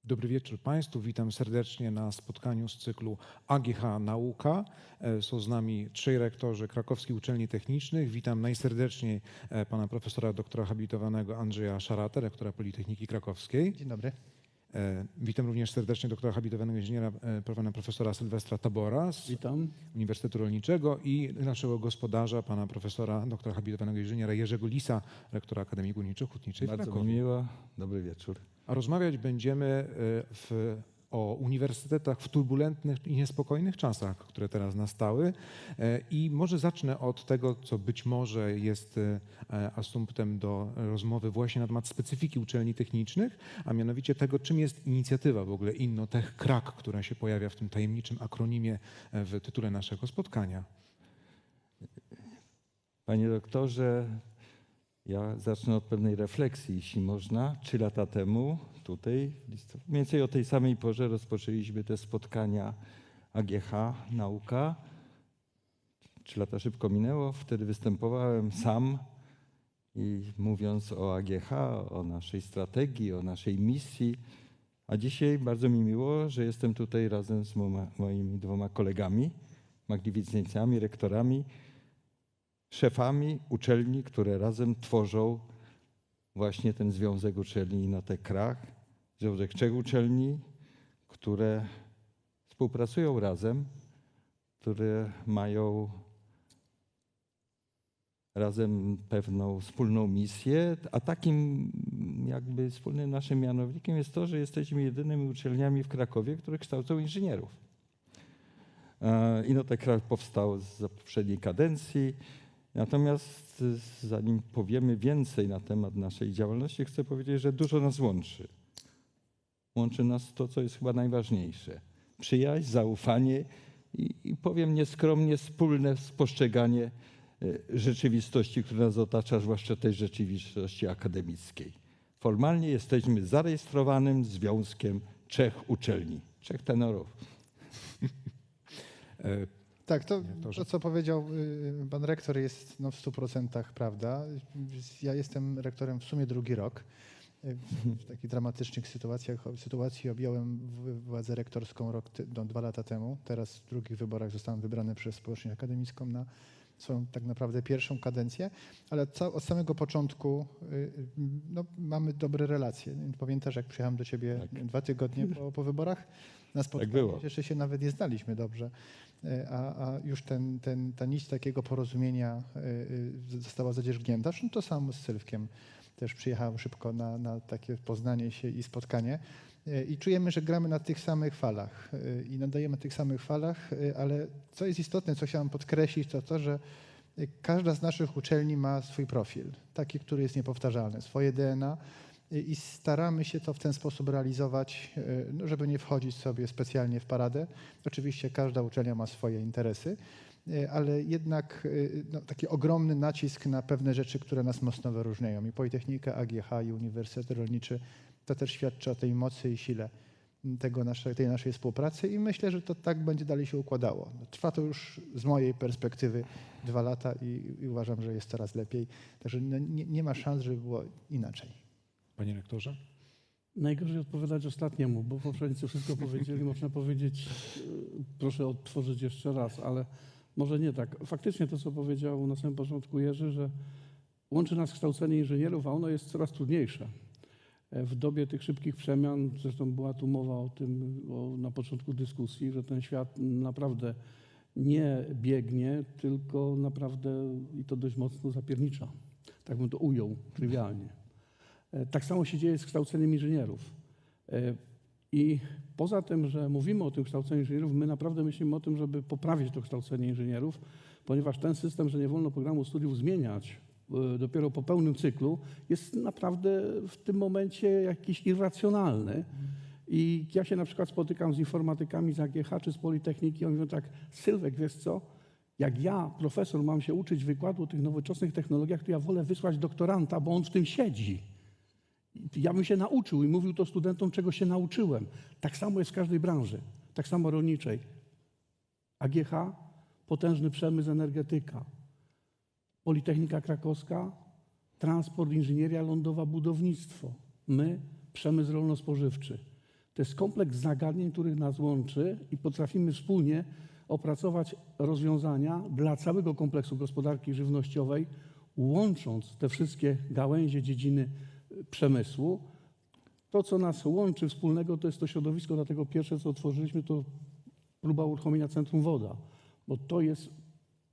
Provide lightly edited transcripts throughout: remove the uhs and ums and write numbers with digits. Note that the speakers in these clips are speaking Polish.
Dobry wieczór Państwu. Witam serdecznie na spotkaniu z cyklu AGH Nauka. Są z nami trzej rektorzy krakowskich uczelni technicznych. Witam najserdeczniej pana profesora doktora habilitowanego Andrzeja Szaratę, rektora Politechniki Krakowskiej. Dzień dobry. Witam również serdecznie doktora habilitowanego inżyniera pana profesora Sylwestra Tabora z Uniwersytetu Rolniczego i naszego gospodarza, pana profesora doktora habilitowanego inżyniera Jerzego Lisa, rektora Akademii Górniczo-Hutniczej w Krakowie. Bardzo mi miło. Dobry wieczór. A rozmawiać będziemy o uniwersytetach w turbulentnych i niespokojnych czasach, które teraz nastały. I może zacznę od tego, co być może jest asumptem do rozmowy właśnie na temat specyfiki uczelni technicznych, a mianowicie tego, czym jest inicjatywa w ogóle Innotech Krak, która się pojawia w tym tajemniczym akronimie w tytule naszego spotkania. Panie doktorze, ja zacznę od pewnej refleksji, jeśli można. 3 lata temu tutaj, mniej więcej o tej samej porze rozpoczęliśmy te spotkania AGH Nauka. 3 lata szybko minęło, wtedy występowałem sam i mówiąc o AGH, o naszej strategii, o naszej misji. A dzisiaj bardzo mi miło, że jestem tutaj razem z moimi 2 kolegami, magnificencjami, rektorami, szefami uczelni, które razem tworzą właśnie ten Związek Uczelni Innotech Krak. Związek 3 uczelni, które współpracują razem, które mają razem pewną wspólną misję, a takim jakby wspólnym naszym mianownikiem jest to, że jesteśmy jedynymi uczelniami w Krakowie, które kształcą inżynierów. Innotech Krak powstał za poprzedniej kadencji. Natomiast zanim powiemy więcej na temat naszej działalności, chcę powiedzieć, że dużo nas łączy. Łączy nas to, co jest chyba najważniejsze. Przyjaźń, zaufanie i powiem nieskromnie, wspólne postrzeganie rzeczywistości, która nas otacza, zwłaszcza tej rzeczywistości akademickiej. Formalnie jesteśmy zarejestrowanym związkiem 3 uczelni, 3 tenorów. Tak, to co powiedział pan rektor jest w 100% prawda. Ja jestem rektorem w sumie 2. rok. W takich dramatycznych sytuacji objąłem władzę rektorską 2 lata temu. Teraz w drugich wyborach zostałem wybrany przez społeczność akademicką na swoją tak naprawdę pierwszą kadencję, ale od samego początku mamy dobre relacje. Pamiętasz, jak przyjechałem do ciebie 2 tygodnie po wyborach na spotkanie, tak było. jeszcze się nawet nie znaliśmy dobrze, a już ta nić takiego porozumienia została zadzierzgnięta. Zresztą to samo z Sylwkiem. Też przyjechałem szybko na takie poznanie się i spotkanie. I czujemy, że gramy na tych samych falach i nadajemy na tych samych falach, ale co jest istotne, co chciałem podkreślić, to to, że każda z naszych uczelni ma swój profil, taki, który jest niepowtarzalny, swoje DNA i staramy się to w ten sposób realizować, żeby nie wchodzić sobie specjalnie w paradę. Oczywiście każda uczelnia ma swoje interesy, ale jednak taki ogromny nacisk na pewne rzeczy, które nas mocno wyróżniają. I Politechnika, AGH, i Uniwersytet Rolniczy, to też świadczy o tej mocy i sile tej naszej współpracy i myślę, że to tak będzie dalej się układało. Trwa to już z mojej perspektywy 2 lata i uważam, że jest coraz lepiej. Także nie ma szans, żeby było inaczej. Panie rektorze? Najgorzej odpowiadać ostatniemu, bo poprzednicy wszystko powiedzieli. Można powiedzieć, proszę odtworzyć jeszcze raz, ale może nie tak. Faktycznie to, co powiedział na samym początku Jerzy, że łączy nas kształcenie inżynierów, a ono jest coraz trudniejsze. W dobie tych szybkich przemian, zresztą była tu mowa o tym na początku dyskusji, że ten świat naprawdę nie biegnie, tylko naprawdę i to dość mocno zapiernicza. Tak bym to ujął trywialnie. Tak samo się dzieje z kształceniem inżynierów. I poza tym, że mówimy o tym kształceniu inżynierów, my naprawdę myślimy o tym, żeby poprawić to kształcenie inżynierów, ponieważ ten system, że nie wolno programu studiów zmieniać dopiero po pełnym cyklu, jest naprawdę w tym momencie jakiś irracjonalny. I ja się na przykład spotykam z informatykami z AGH czy z Politechniki, oni mówią tak: Sylwek, wiesz co, jak ja, profesor, mam się uczyć wykładu o tych nowoczesnych technologiach, to ja wolę wysłać doktoranta, bo on w tym siedzi. Ja bym się nauczył i mówił to studentom, czego się nauczyłem. Tak samo jest w każdej branży, tak samo rolniczej. AGH, potężny przemysł, energetyka. Politechnika Krakowska, transport, inżynieria lądowa, budownictwo. My, przemysł rolno-spożywczy. To jest kompleks zagadnień, których nas łączy i potrafimy wspólnie opracować rozwiązania dla całego kompleksu gospodarki żywnościowej, łącząc te wszystkie gałęzie, dziedziny przemysłu. To, co nas łączy wspólnego, to jest to środowisko, dlatego pierwsze, co otworzyliśmy, to próba uruchomienia Centrum Woda, bo to jest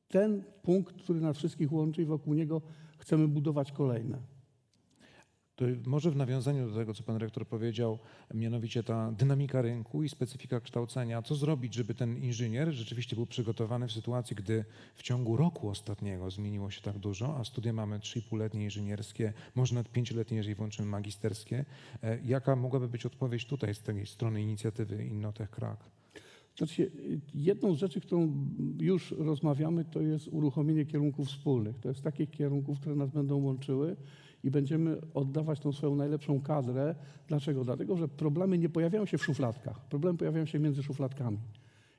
ten punkt, który nas wszystkich łączy i wokół niego chcemy budować kolejne. To może w nawiązaniu do tego, co pan rektor powiedział, mianowicie ta dynamika rynku i specyfika kształcenia, co zrobić, żeby ten inżynier rzeczywiście był przygotowany w sytuacji, gdy w ciągu roku ostatniego zmieniło się tak dużo, a studia mamy 3,5-letnie inżynierskie, może nawet 5-letnie, jeżeli włączymy magisterskie. Jaka mogłaby być odpowiedź tutaj z tej strony inicjatywy Innotech Krak? Znaczy, jedną z rzeczy, którą już rozmawiamy, to jest uruchomienie kierunków wspólnych. To jest takich kierunków, które nas będą łączyły i będziemy oddawać tą swoją najlepszą kadrę. Dlaczego? Dlatego, że problemy nie pojawiają się w szufladkach. Problemy pojawiają się między szufladkami.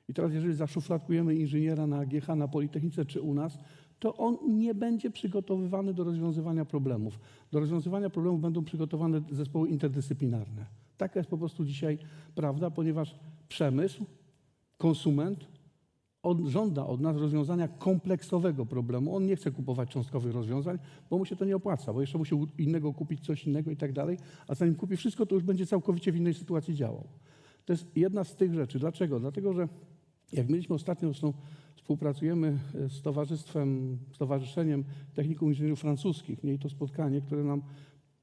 I teraz, jeżeli zaszufladkujemy inżyniera na AGH, na Politechnice czy u nas, to on nie będzie przygotowywany do rozwiązywania problemów. Do rozwiązywania problemów będą przygotowane zespoły interdyscyplinarne. Taka jest po prostu dzisiaj prawda, ponieważ przemysł, konsument żąda od nas rozwiązania kompleksowego problemu. On nie chce kupować cząstkowych rozwiązań, bo mu się to nie opłaca, bo jeszcze musi u innego kupić coś innego i tak dalej, a zanim kupi wszystko, to już będzie całkowicie w innej sytuacji działał. To jest jedna z tych rzeczy. Dlaczego? Dlatego, że jak mieliśmy ostatnio, zresztą współpracujemy z Stowarzyszeniem Technikum Inżynierów Francuskich, mieli to spotkanie, które nam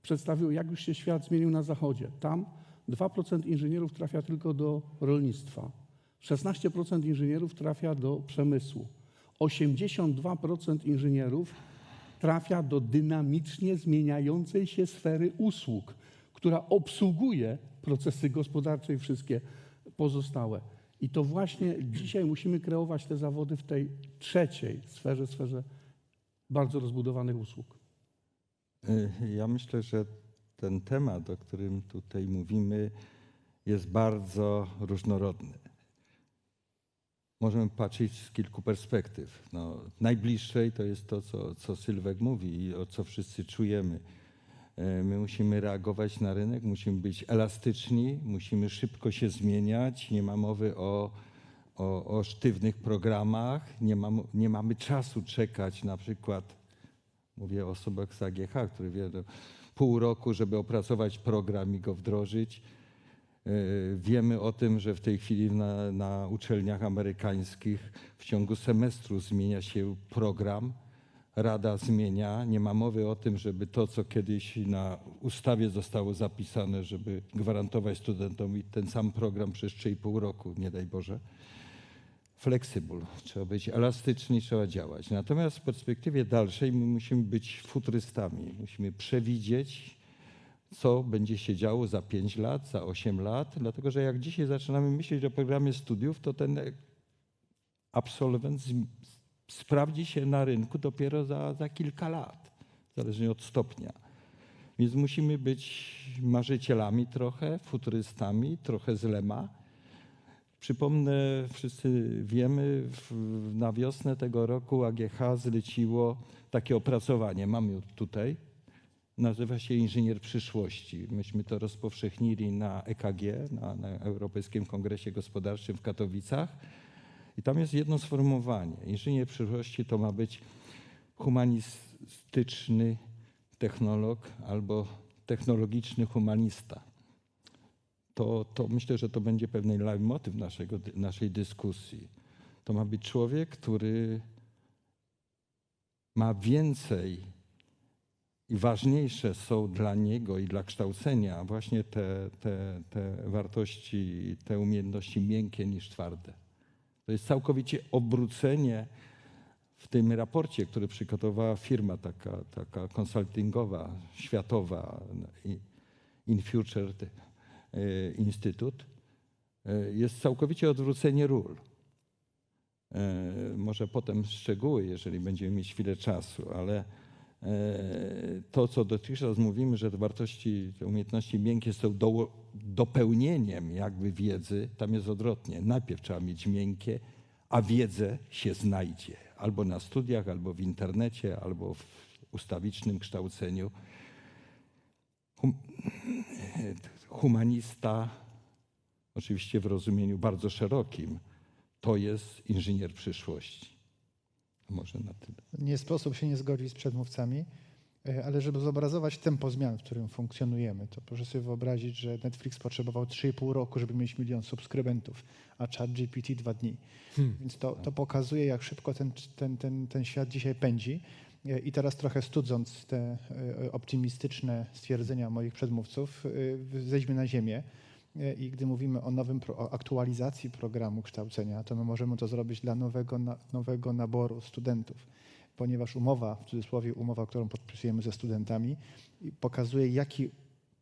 przedstawiło, jak już się świat zmienił na Zachodzie. Tam 2% inżynierów trafia tylko do rolnictwa. 16% inżynierów trafia do przemysłu. 82% inżynierów trafia do dynamicznie zmieniającej się sfery usług, która obsługuje procesy gospodarcze i wszystkie pozostałe. I to właśnie dzisiaj musimy kreować te zawody w tej trzeciej sferze bardzo rozbudowanych usług. Ja myślę, że ten temat, o którym tutaj mówimy, jest bardzo różnorodny. Możemy patrzeć z kilku perspektyw. Najbliższej to jest to, co Sylwek mówi i o co wszyscy czujemy. My musimy reagować na rynek, musimy być elastyczni, musimy szybko się zmieniać. Nie ma mowy o sztywnych programach, nie mamy czasu czekać na przykład, mówię o osobach z AGH, które wiedzą, pół roku, żeby opracować program i go wdrożyć. Wiemy o tym, że w tej chwili na uczelniach amerykańskich w ciągu semestru zmienia się program, rada zmienia. Nie ma mowy o tym, żeby to, co kiedyś na ustawie zostało zapisane, żeby gwarantować studentom ten sam program przez 3,5 roku, nie daj Boże. Flexible, trzeba być elastyczni, trzeba działać. Natomiast w perspektywie dalszej my musimy być futurystami, musimy przewidzieć, co będzie się działo za 5 lat, za 8 lat, dlatego że jak dzisiaj zaczynamy myśleć o programie studiów, to ten absolwent sprawdzi się na rynku dopiero za kilka lat, zależnie od stopnia. Więc musimy być marzycielami trochę, futurystami, trochę z Lema. Przypomnę, wszyscy wiemy, na wiosnę tego roku AGH zleciło takie opracowanie, mamy je tutaj, nazywa się Inżynier przyszłości. Myśmy to rozpowszechnili na EKG, na Europejskim Kongresie Gospodarczym w Katowicach. I tam jest jedno sformułowanie. Inżynier przyszłości to ma być humanistyczny technolog albo technologiczny humanista. To myślę, że to będzie pewien leitmotyw naszej dyskusji. To ma być człowiek, który ma więcej i ważniejsze są dla niego i dla kształcenia właśnie te wartości, te umiejętności miękkie niż twarde. To jest całkowicie obrócenie w tym raporcie, który przygotowała firma taka konsultingowa, światowa, InFuture Instytut. Jest całkowicie odwrócenie ról. Może potem szczegóły, jeżeli będziemy mieć chwilę czasu, ale to, co dotychczas mówimy, że te wartości, te umiejętności miękkie są dopełnieniem jakby wiedzy, tam jest odwrotnie. Najpierw trzeba mieć miękkie, a wiedzę się znajdzie. Albo na studiach, albo w internecie, albo w ustawicznym kształceniu. Humanista oczywiście w rozumieniu bardzo szerokim, to jest inżynier przyszłości. Może na tyle. Nie sposób się nie zgodzić z przedmówcami, ale żeby zobrazować tempo zmian, w którym funkcjonujemy, to proszę sobie wyobrazić, że Netflix potrzebował 3,5 roku, żeby mieć 1 000 000 subskrybentów, a ChatGPT 2 dni. Więc to pokazuje, jak szybko ten świat dzisiaj pędzi. I teraz trochę studząc te optymistyczne stwierdzenia moich przedmówców, zejdźmy na ziemię. I gdy mówimy o aktualizacji programu kształcenia, to my możemy to zrobić dla nowego naboru studentów, ponieważ umowa, w cudzysłowie umowa, którą podpisujemy ze studentami, pokazuje, jaki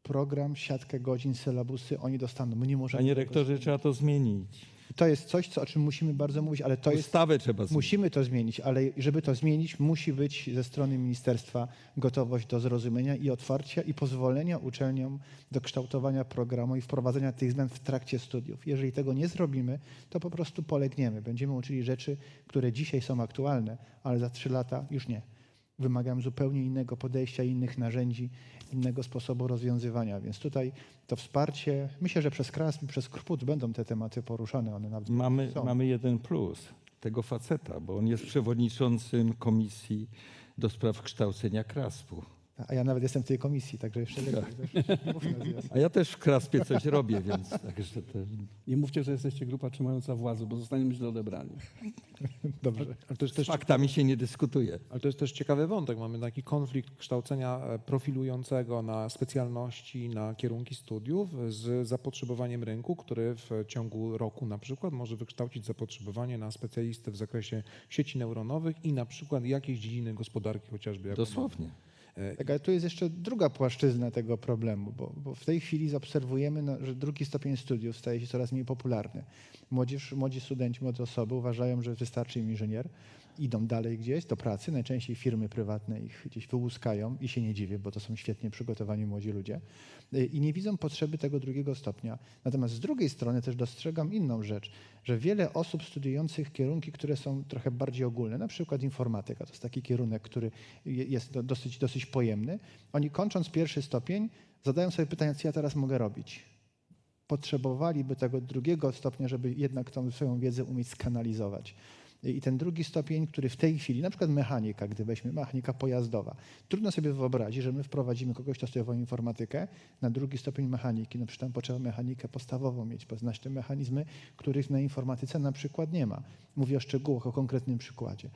program, siatkę godzin, sylabusy oni dostaną. My nie możemy Panie tego rektorze, zmienić. trzeba to zmienić. To jest coś, o czym musimy bardzo mówić, ale to jest... Ustawę trzeba zmienić. Musimy to zmienić, ale żeby to zmienić, musi być ze strony ministerstwa gotowość do zrozumienia i otwarcia i pozwolenia uczelniom do kształtowania programu i wprowadzenia tych zmian w trakcie studiów. Jeżeli tego nie zrobimy, to po prostu polegniemy. Będziemy uczyli rzeczy, które dzisiaj są aktualne, ale za 3 lata już nie. Wymagają zupełnie innego podejścia, innych narzędzi, innego sposobu rozwiązywania. Więc tutaj to wsparcie, myślę, że przez KRASP i przez KRPUT będą te tematy poruszane. One nawet są. Mamy jeden plus tego faceta, bo on jest przewodniczącym Komisji do Spraw Kształcenia KRASP-u. A ja nawet jestem w tej komisji, także jeszcze lepiej. Nie mówmy nazwiska. A ja też w KRASP-ie coś robię, więc także to... Nie mówcie, że jesteście grupa trzymająca władzę, bo zostaniemy źle odebrani. Dobrze. Ale to jest Z też faktami się nie dyskutuje. Ale to jest też ciekawy wątek. Mamy taki konflikt kształcenia profilującego na specjalności, na kierunki studiów z zapotrzebowaniem rynku, który w ciągu roku na przykład może wykształcić zapotrzebowanie na specjalistę w zakresie sieci neuronowych i na przykład jakiejś dziedziny gospodarki chociażby. Jak Dosłownie. Tak, ale tu jest jeszcze druga płaszczyzna tego problemu, bo w tej chwili zaobserwujemy, że 2. stopień studiów staje się coraz mniej popularny. Młodzi studenci, młode osoby uważają, że wystarczy im inżynier, idą dalej gdzieś do pracy, najczęściej firmy prywatne ich gdzieś wyłuskają i się nie dziwię, bo to są świetnie przygotowani młodzi ludzie i nie widzą potrzeby tego 2. stopnia. Natomiast z drugiej strony też dostrzegam inną rzecz, że wiele osób studiujących kierunki, które są trochę bardziej ogólne, na przykład informatyka, to jest taki kierunek, który jest dosyć pojemny, oni kończąc 1. stopień zadają sobie pytanie, co ja teraz mogę robić. Potrzebowaliby tego 2. stopnia, żeby jednak tą swoją wiedzę umieć skanalizować. I ten 2. stopień, który w tej chwili, na przykład mechanika, gdy weźmy mechanika pojazdowa, trudno sobie wyobrazić, że my wprowadzimy kogoś, kto studiował informatykę na 2. stopień mechaniki. No przecież tam potrzeba mechanikę podstawową mieć, poznać te mechanizmy, których na informatyce na przykład nie ma. Mówię o szczegółach, o konkretnym przykładzie.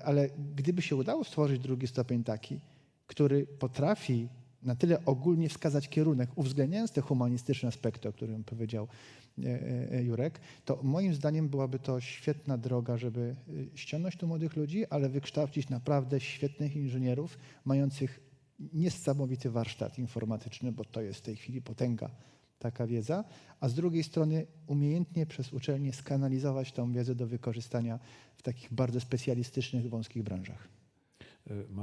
Ale gdyby się udało stworzyć 2. stopień taki, który potrafi na tyle ogólnie wskazać kierunek, uwzględniając te humanistyczne aspekty, o którym powiedział Jurek, to moim zdaniem byłaby to świetna droga, żeby ściągnąć tu młodych ludzi, ale wykształcić naprawdę świetnych inżynierów, mających niesamowity warsztat informatyczny, bo to jest w tej chwili potęga, taka wiedza, a z drugiej strony umiejętnie przez uczelnię skanalizować tą wiedzę do wykorzystania w takich bardzo specjalistycznych, wąskich branżach.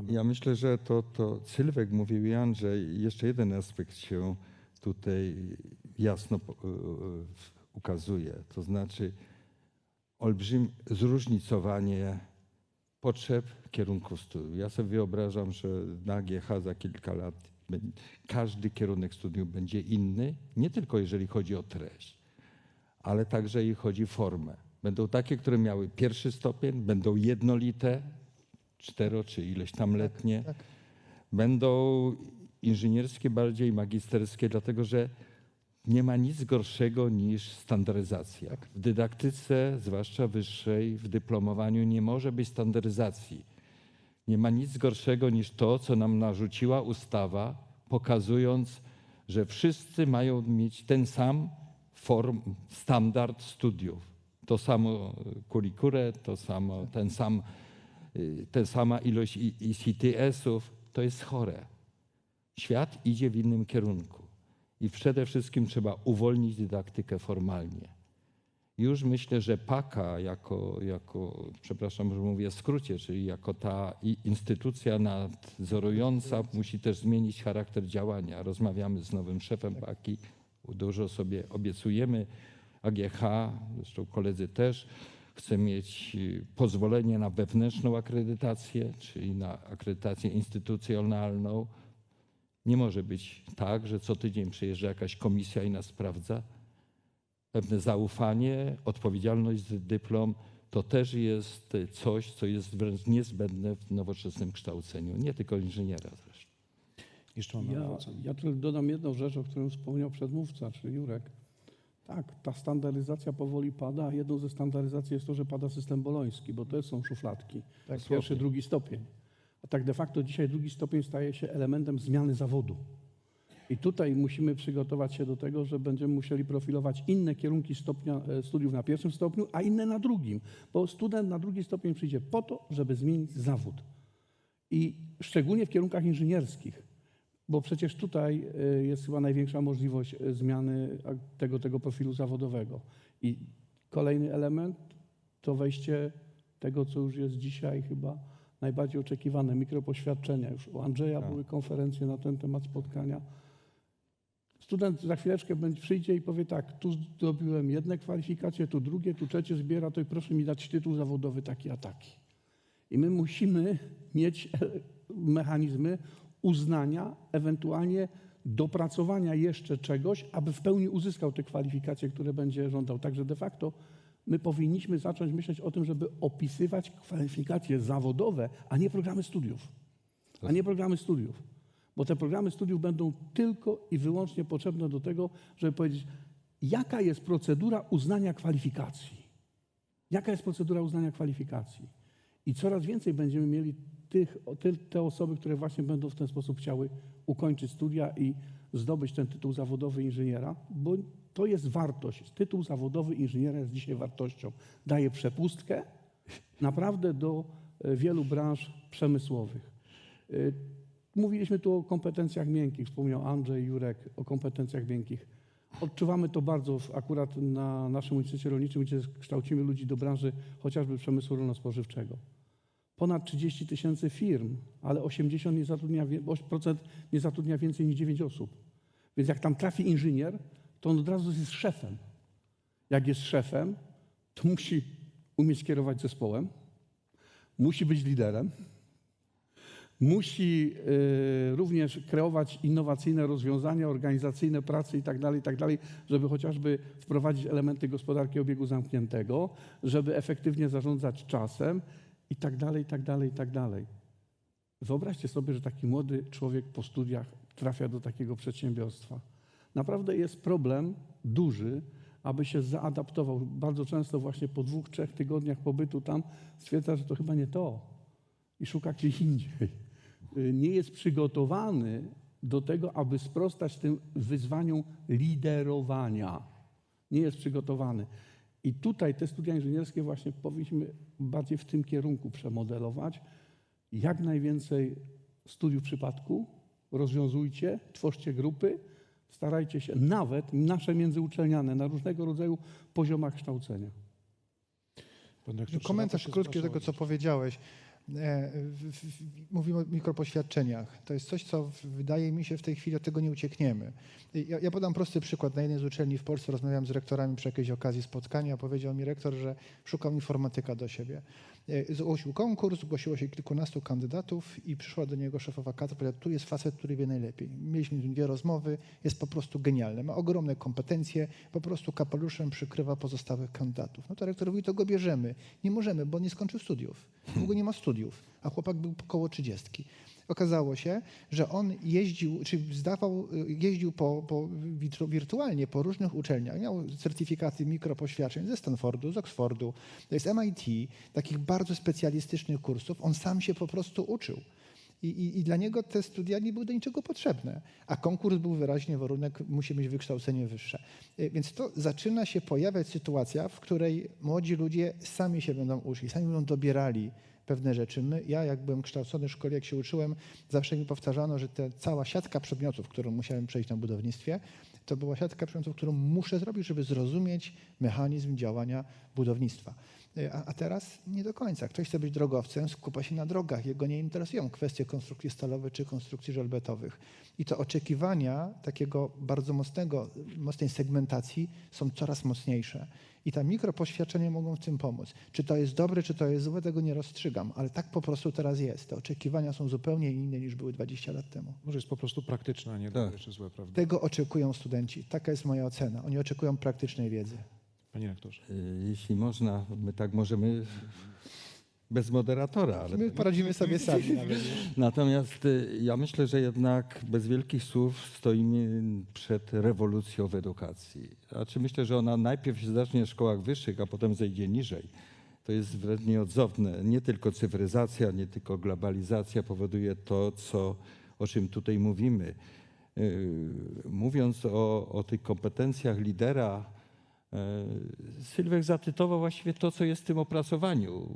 Ja myślę, że to Sylwek mówił i Andrzej, jeszcze jeden aspekt się tutaj jasno ukazuje, to znaczy zróżnicowanie potrzeb kierunków studiów. Ja sobie wyobrażam, że na AGH za kilka lat każdy kierunek studiów będzie inny, nie tylko jeżeli chodzi o treść, ale także i chodzi o formę. Będą takie, które miały 1. stopień, będą jednolite, 4 czy ileś tam letnie. Tak. Będą inżynierskie bardziej, magisterskie, dlatego że nie ma nic gorszego niż standaryzacja. Tak. W dydaktyce, zwłaszcza wyższej, w dyplomowaniu nie może być standaryzacji. Nie ma nic gorszego niż to, co nam narzuciła ustawa, pokazując, że wszyscy mają mieć ten sam standard studiów. To samo kurikulę, ta sama ilość ICTS-ów. To jest chore. Świat idzie w innym kierunku i przede wszystkim trzeba uwolnić dydaktykę formalnie. Już myślę, że PAKA przepraszam, że mówię w skrócie, czyli jako ta instytucja nadzorująca musi też zmienić charakter działania. Rozmawiamy z nowym szefem PAKI, dużo sobie obiecujemy. AGH, zresztą koledzy też, chce mieć pozwolenie na wewnętrzną akredytację, czyli na akredytację instytucjonalną. Nie może być tak, że co tydzień przyjeżdża jakaś komisja i nas sprawdza. pewne zaufanie, odpowiedzialność za dyplom, to też jest coś, co jest wręcz niezbędne w nowoczesnym kształceniu, nie tylko inżyniera zresztą. Jeszcze mamy Ja tylko dodam jedną rzecz, o której wspomniał przedmówca, czyli Jurek. Tak, ta standaryzacja powoli pada, a jedną ze standaryzacji jest to, że pada system boloński, bo to są szufladki. Tak, Pierwszy, drugi stopień. A tak de facto dzisiaj drugi stopień staje się elementem zmiany zawodu. I tutaj musimy przygotować się do tego, że będziemy musieli profilować inne kierunki studiów na pierwszym stopniu, a inne na drugim. Bo student na drugi stopień przyjdzie po to, żeby zmienić zawód. I szczególnie w kierunkach inżynierskich. Bo przecież tutaj jest chyba największa możliwość zmiany tego profilu zawodowego. I kolejny element to wejście tego, co już jest dzisiaj chyba najbardziej oczekiwane, mikropoświadczenia. Już u Andrzeja były konferencje na ten temat, spotkania. Student za chwileczkę przyjdzie i powie tak, tu zrobiłem jedne kwalifikacje, tu drugie, tu trzecie zbiera, to i proszę mi dać tytuł zawodowy taki a taki. I my musimy mieć mechanizmy uznania, ewentualnie dopracowania jeszcze czegoś, aby w pełni uzyskał te kwalifikacje, które będzie żądał. Także de facto my powinniśmy zacząć myśleć o tym, żeby opisywać kwalifikacje zawodowe, a nie programy studiów. A nie programy studiów. Bo te programy studiów będą tylko i wyłącznie potrzebne do tego, żeby powiedzieć, jaka jest procedura uznania kwalifikacji. Jaka jest procedura uznania kwalifikacji. I coraz więcej będziemy mieli te osoby, które właśnie będą w ten sposób chciały ukończyć studia i zdobyć ten tytuł zawodowy inżyniera, bo to jest wartość. Tytuł zawodowy inżyniera jest dzisiaj wartością. Daje przepustkę naprawdę do wielu branż przemysłowych. Mówiliśmy tu o kompetencjach miękkich, wspomniał Andrzej, Jurek o kompetencjach miękkich. Odczuwamy to bardzo akurat na naszym Uniwersytecie Rolniczym, gdzie kształcimy ludzi do branży chociażby przemysłu rolno-spożywczego. Ponad 30 000 firm, ale 80% nie zatrudnia więcej niż 9 osób. Więc jak tam trafi inżynier, to on od razu jest szefem. Jak jest szefem, to musi umieć kierować zespołem, musi być liderem, musi również kreować innowacyjne rozwiązania organizacyjne pracy itd., żeby chociażby wprowadzić elementy gospodarki obiegu zamkniętego, żeby efektywnie zarządzać czasem itd. Wyobraźcie sobie, że taki młody człowiek po studiach trafia do takiego przedsiębiorstwa. Naprawdę jest problem duży, aby się zaadaptował. Bardzo często właśnie po 2-3 tygodniach pobytu tam stwierdza, że to chyba nie to i szuka gdzieś indziej. Nie jest przygotowany do tego, aby sprostać tym wyzwaniom liderowania. Nie jest przygotowany. I tutaj te studia inżynierskie właśnie powinniśmy bardziej w tym kierunku przemodelować. Jak najwięcej studiów w przypadku, rozwiązujcie, tworzcie grupy, starajcie się nawet nasze międzyuczelniane na różnego rodzaju poziomach kształcenia. Komentarz krótki do tego, co powiedziałeś. Mówimy o mikropoświadczeniach. To jest coś, co wydaje mi się w tej chwili od tego nie uciekniemy. Ja podam prosty przykład. Na jednej z uczelni w Polsce rozmawiałem z rektorami przy jakiejś okazji spotkania. Powiedział mi rektor, że szukał informatyka do siebie. Zgłosił konkurs, zgłosiło się kilkunastu kandydatów i przyszła do niego szefowa katedry. Powiedział, tu jest facet, który wie najlepiej. Mieliśmy 2 rozmowy, jest po prostu genialny. Ma ogromne kompetencje, po prostu kapeluszem przykrywa pozostałych kandydatów. No to rektor mówi, to go bierzemy. Nie możemy, bo nie skończył studiów. Długo nie ma studiów, a chłopak był około 30. Okazało się, że on jeździł, jeździł wirtualnie po różnych uczelniach. Miał certyfikaty mikropoświadczeń ze Stanfordu, z Oxfordu, z MIT, takich bardzo specjalistycznych kursów. On sam się po prostu uczył. I dla niego te studia nie były do niczego potrzebne. A konkurs był wyraźnie warunek, musi mieć wykształcenie wyższe. Więc to zaczyna się pojawiać sytuacja, w której młodzi ludzie sami się będą uczyli, sami będą dobierali pewne rzeczy. Ja, jak byłem kształcony w szkole, jak się uczyłem, zawsze mi powtarzano, że ta cała siatka przedmiotów, którą musiałem przejść na budownictwie, to była siatka przedmiotów, którą muszę zrobić, żeby zrozumieć mechanizm działania budownictwa. A teraz nie do końca. Ktoś chce być drogowcem, skupia się na drogach. Jego nie interesują kwestie konstrukcji stalowych czy konstrukcji żelbetowych. I to oczekiwania takiego bardzo mocnej segmentacji są coraz mocniejsze. I ta mikropoświadczenia mogą w tym pomóc. Czy to jest dobre, czy to jest złe, tego nie rozstrzygam, ale tak po prostu teraz jest. Te oczekiwania są zupełnie inne niż były 20 lat temu. Może jest po prostu praktyczne, a nie Tak. jeszcze złe, prawda? Tego oczekują studenci. Taka jest moja ocena. Oni oczekują praktycznej wiedzy. Panie rektorze. Jeśli można, my tak możemy bez moderatora, ale My poradzimy sobie sami nawet. natomiast ja myślę, że jednak bez wielkich słów stoimy przed rewolucją w edukacji. Znaczy myślę, że ona najpierw się zacznie w szkołach wyższych, a potem zejdzie niżej. To jest wręcz nieodzowne. Nie tylko cyfryzacja, nie tylko globalizacja powoduje to, o czym tutaj mówimy. Mówiąc o tych kompetencjach lidera, Sylwek zacytował właściwie to, co jest w tym opracowaniu.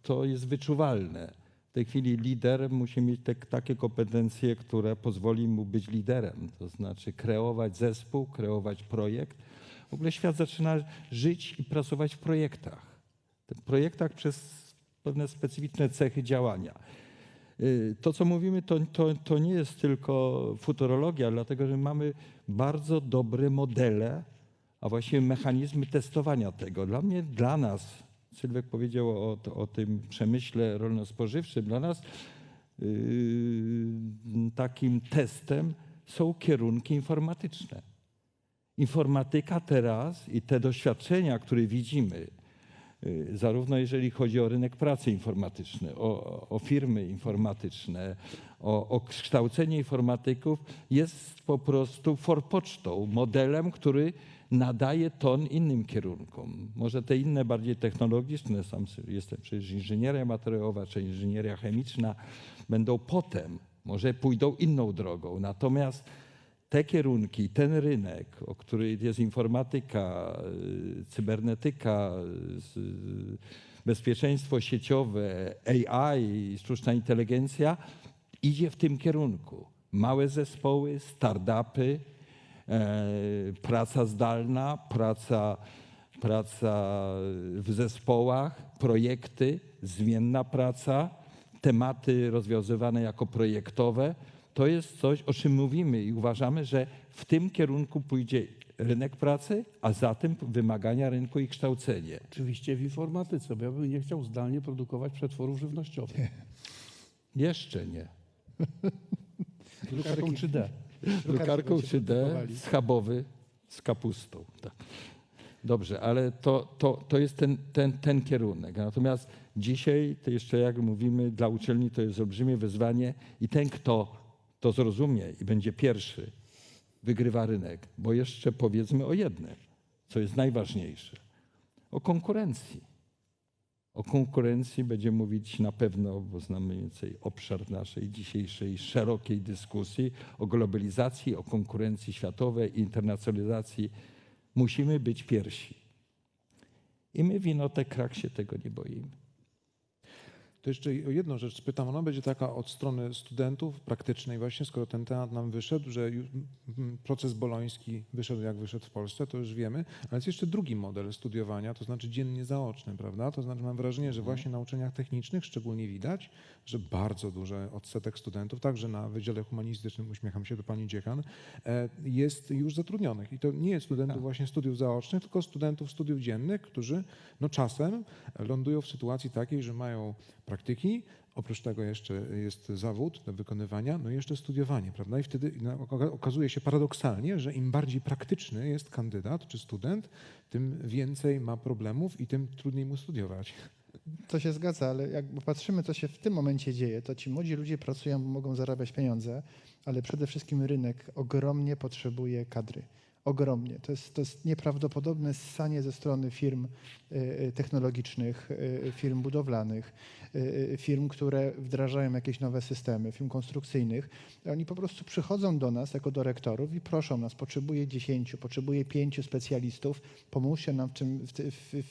To jest wyczuwalne. W tej chwili lider musi mieć takie kompetencje, które pozwoli mu być liderem. To znaczy kreować zespół, kreować projekt. W ogóle świat zaczyna żyć i pracować w projektach. W projektach przez pewne specyficzne cechy działania. To, co mówimy, to nie jest tylko futurologia, dlatego że mamy bardzo dobre modele, a właściwie mechanizmy testowania tego. Dla nas, Sylwek powiedział o tym przemyśle rolno-spożywczym, dla nas takim testem są kierunki informatyczne. Informatyka teraz i te doświadczenia, które widzimy, zarówno jeżeli chodzi o rynek pracy informatyczny, o firmy informatyczne, o kształcenie informatyków, jest po prostu forpocztą, modelem, który nadaje ton innym kierunkom. Może te inne, bardziej technologiczne, sam jestem przecież inżynieria materiałowa czy inżynieria chemiczna, będą potem, może pójdą inną drogą. Natomiast te kierunki, ten rynek, o którym jest informatyka, cybernetyka, bezpieczeństwo sieciowe, AI, sztuczna inteligencja, idzie w tym kierunku. Małe zespoły, startupy, praca zdalna, praca w zespołach, projekty, zmienna praca, tematy rozwiązywane jako projektowe. To jest coś, o czym mówimy i uważamy, że w tym kierunku pójdzie rynek pracy, a za tym wymagania rynku i kształcenie. Oczywiście w informatyce, bo ja bym nie chciał zdalnie produkować przetworów żywnościowych. Jeszcze nie. Drukarką 3D. Drukarką 3D, schabowy z kapustą. Tak. Dobrze, ale to jest ten kierunek. Natomiast dzisiaj, to jeszcze jak mówimy, dla uczelni to jest olbrzymie wyzwanie i ten, kto to zrozumie i będzie pierwszy, wygrywa rynek. Bo jeszcze powiedzmy o jednym, co jest najważniejsze. O konkurencji. O konkurencji będziemy mówić na pewno, bo znamy mniej więcej obszar naszej dzisiejszej szerokiej dyskusji o globalizacji, o konkurencji światowej, internacjonalizacji. Musimy być pierwsi. I my w Innotek Krak się tego nie boimy. To jeszcze o jedną rzecz spytam. Ona będzie taka od strony studentów praktycznej właśnie, skoro ten temat nam wyszedł, że proces boloński wyszedł jak wyszedł w Polsce, to już wiemy, ale jest jeszcze drugi model studiowania, to znaczy dziennie zaoczny, prawda? To znaczy mam wrażenie, że właśnie na uczelniach technicznych szczególnie widać, że bardzo duży odsetek studentów, także na Wydziale Humanistycznym, uśmiecham się do pani dziekan, jest już zatrudnionych. I to nie jest studentów właśnie studiów zaocznych, tylko studentów studiów dziennych, którzy no czasem lądują w sytuacji takiej, że mają praktyki, oprócz tego jeszcze jest zawód do wykonywania, no i jeszcze studiowanie, prawda? I wtedy okazuje się paradoksalnie, że im bardziej praktyczny jest kandydat czy student, tym więcej ma problemów i tym trudniej mu studiować. To się zgadza, ale jak patrzymy, co się w tym momencie dzieje, to ci młodzi ludzie pracują, bo mogą zarabiać pieniądze, ale przede wszystkim rynek ogromnie potrzebuje kadry. Ogromnie. To jest nieprawdopodobne ssanie ze strony firm technologicznych, firm budowlanych, firm, które wdrażają jakieś nowe systemy, firm konstrukcyjnych. Oni po prostu przychodzą do nas jako do rektorów i proszą nas, potrzebuję 10, potrzebuję 5 specjalistów, pomóżcie nam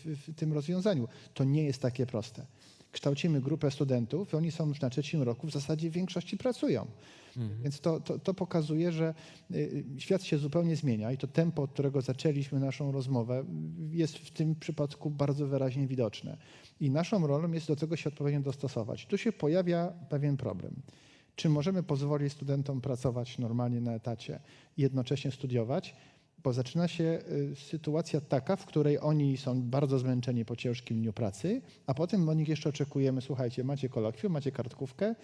w tym rozwiązaniu. To nie jest takie proste. kształcimy grupę studentów i oni są już na 3. roku, w zasadzie w większości pracują. Więc to pokazuje, że świat się zupełnie zmienia i to tempo, od którego zaczęliśmy naszą rozmowę, jest w tym przypadku bardzo wyraźnie widoczne. I naszą rolą jest do tego się odpowiednio dostosować. Tu się pojawia pewien problem. Czy możemy pozwolić studentom pracować normalnie na etacie i jednocześnie studiować? Bo zaczyna się sytuacja taka, w której oni są bardzo zmęczeni po ciężkim dniu pracy, a potem od nich jeszcze oczekujemy, słuchajcie, macie kolokwium, macie kartkówkę,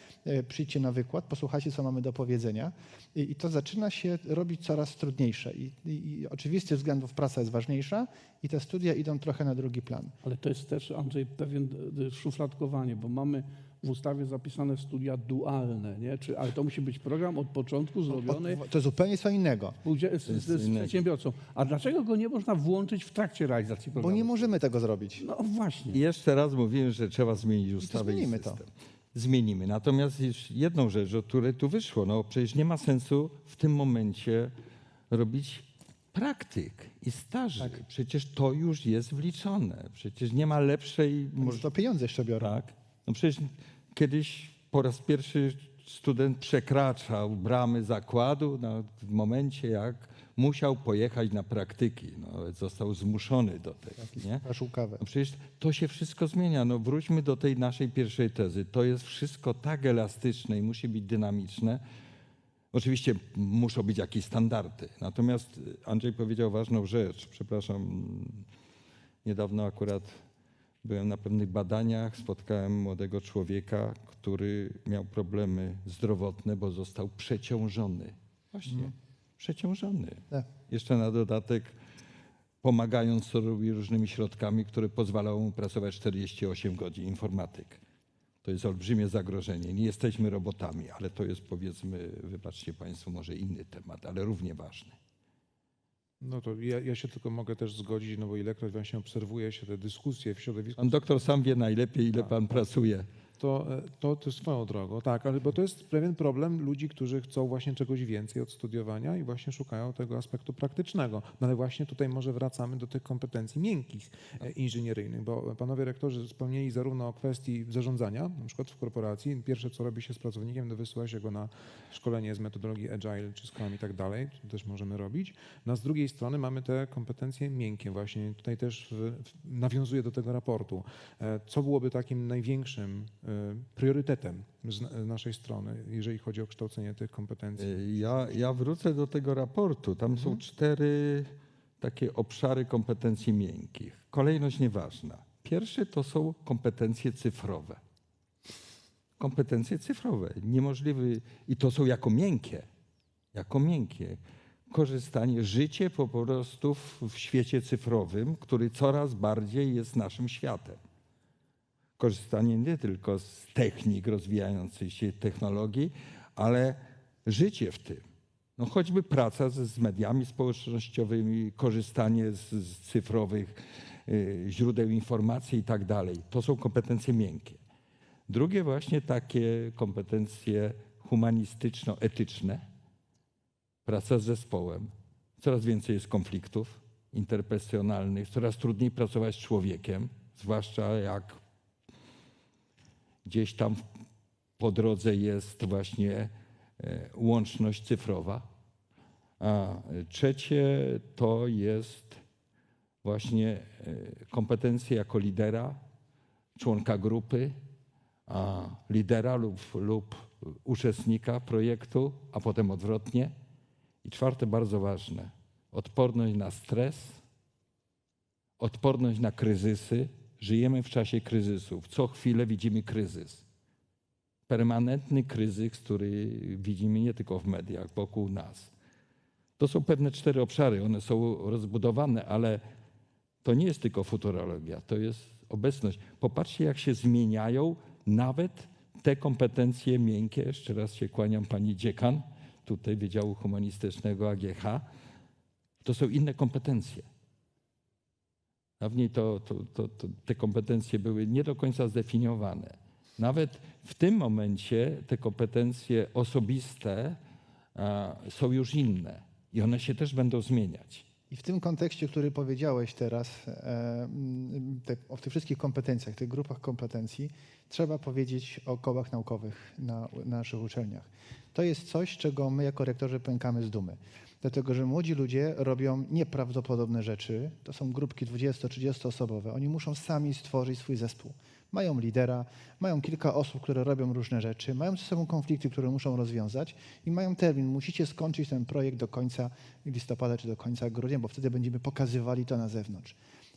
przyjdźcie na wykład, posłuchajcie, co mamy do powiedzenia. I to zaczyna się robić coraz trudniejsze. I oczywiście ze względów praca jest ważniejsza i te studia idą trochę na drugi plan. Ale to jest też, Andrzej, pewien szufladkowanie, bo mamy w ustawie zapisane studia dualne, nie? Ale to musi być program od początku zrobiony To zupełnie co innego, z przedsiębiorcą. A dlaczego go nie można włączyć w trakcie realizacji bo programu? nie możemy tego zrobić. No właśnie. I jeszcze raz mówiłem, że trzeba zmienić ustawę zmienimy i to. system. Zmienimy. Natomiast jest jedną rzecz, o której tu wyszło. No przecież nie ma sensu w tym momencie robić praktyk i staży. Tak. Przecież to już jest wliczone. Przecież nie ma lepszej Może to pieniądze jeszcze biorą. Tak. No przecież kiedyś po raz pierwszy student przekraczał bramy zakładu w momencie, jak musiał pojechać na praktyki. No, został zmuszony do tego. Nie? Paszył kawę. No przecież to się wszystko zmienia. No wróćmy do tej naszej pierwszej tezy. To jest wszystko tak elastyczne i musi być dynamiczne. Oczywiście muszą być jakieś standardy. Natomiast Andrzej powiedział ważną rzecz. Przepraszam, niedawno akurat byłem na pewnych badaniach, spotkałem młodego człowieka, który miał problemy zdrowotne, bo został przeciążony. Właśnie, przeciążony. Tak. Jeszcze na dodatek pomagając sobie różnymi środkami, które pozwalały mu pracować 48 godzin, informatyk. To jest olbrzymie zagrożenie. Nie jesteśmy robotami, ale to jest, powiedzmy, wybaczcie Państwo, może inny temat, ale równie ważny. No to ja się tylko mogę też zgodzić, no bo ilekroć właśnie obserwuje się te dyskusje w środowisku, Pan doktor sam wie najlepiej, ile pan pracuje. to swoją drogą, tak, ale bo to jest pewien problem ludzi, którzy chcą właśnie czegoś więcej od studiowania i właśnie szukają tego aspektu praktycznego. No ale właśnie tutaj może wracamy do tych kompetencji miękkich inżynieryjnych, bo panowie rektorzy wspomnieli zarówno o kwestii zarządzania, na przykład w korporacji. Pierwsze, co robi się z pracownikiem, to wysyła się go na szkolenie z metodologii agile czy Scrum i tak dalej, to też możemy robić. No a z drugiej strony mamy te kompetencje miękkie właśnie. Tutaj też nawiązuję do tego raportu. Co byłoby takim największym priorytetem z naszej strony, jeżeli chodzi o kształcenie tych kompetencji? Ja wrócę do tego raportu. Tam są 4 takie obszary kompetencji miękkich. Kolejność nieważna. Pierwsze to są kompetencje cyfrowe. Kompetencje cyfrowe. Niemożliwe. I to są jako miękkie. Jako miękkie. Korzystanie, życie po prostu w świecie cyfrowym, który coraz bardziej jest naszym światem. Korzystanie nie tylko z technik rozwijających się technologii, ale życie w tym. No choćby praca z mediami społecznościowymi, korzystanie z cyfrowych źródeł informacji i tak dalej. To są kompetencje miękkie. Drugie właśnie takie kompetencje humanistyczno-etyczne. Praca z zespołem. Coraz więcej jest konfliktów interpersonalnych, coraz trudniej pracować z człowiekiem, zwłaszcza jak gdzieś tam po drodze jest właśnie łączność cyfrowa. A trzecie to jest właśnie kompetencje jako lidera, członka grupy, a lidera lub uczestnika projektu, a potem odwrotnie. I czwarte, bardzo ważne, odporność na stres, odporność na kryzysy. Żyjemy w czasie kryzysów. Co chwilę widzimy kryzys. Permanentny kryzys, który widzimy nie tylko w mediach, wokół nas. To są pewne 4 obszary. One są rozbudowane, ale to nie jest tylko futurologia, to jest obecność. Popatrzcie, jak się zmieniają nawet te kompetencje miękkie. Jeszcze raz się kłaniam pani dziekan, tutaj Wydziału Humanistycznego AGH. To są inne kompetencje. Dawniej te kompetencje były nie do końca zdefiniowane. Nawet w tym momencie te kompetencje osobiste są już inne i one się też będą zmieniać. I w tym kontekście, który powiedziałeś teraz, o tych wszystkich kompetencjach, tych grupach kompetencji, trzeba powiedzieć o kołach naukowych na naszych uczelniach. To jest coś, czego my jako rektorzy pękamy z dumy. Dlatego, że młodzi ludzie robią nieprawdopodobne rzeczy. To są grupki 20-30 osobowe. Oni muszą sami stworzyć swój zespół. Mają lidera, mają kilka osób, które robią różne rzeczy, mają ze sobą konflikty, które muszą rozwiązać i mają termin. Musicie skończyć ten projekt do końca listopada czy do końca grudnia, bo wtedy będziemy pokazywali to na zewnątrz.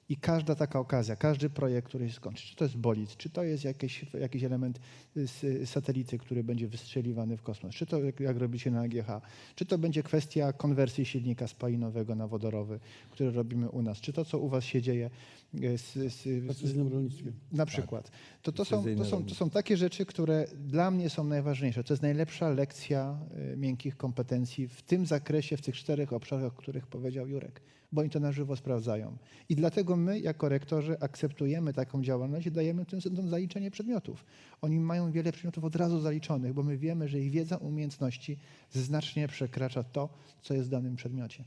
I każda taka okazja, każdy projekt, który się skończy, czy to jest bolid, czy to jest jakiś element z satelity, który będzie wystrzeliwany w kosmos, czy to jak robicie na AGH, czy to będzie kwestia konwersji silnika spalinowego na wodorowy, który robimy u nas, czy to, co u was się dzieje W precyzyjnym rolnictwie. na przykład. To Precyzyjne są takie rzeczy, które dla mnie są najważniejsze. To jest najlepsza lekcja miękkich kompetencji w tym zakresie, w tych 4 obszarach, o których powiedział Jurek, bo oni to na żywo sprawdzają. I dlatego my, jako rektorzy, akceptujemy taką działalność i dajemy tym studentom zaliczenie przedmiotów. Oni mają wiele przedmiotów od razu zaliczonych, bo my wiemy, że ich wiedza, umiejętności znacznie przekracza to, co jest w danym przedmiocie.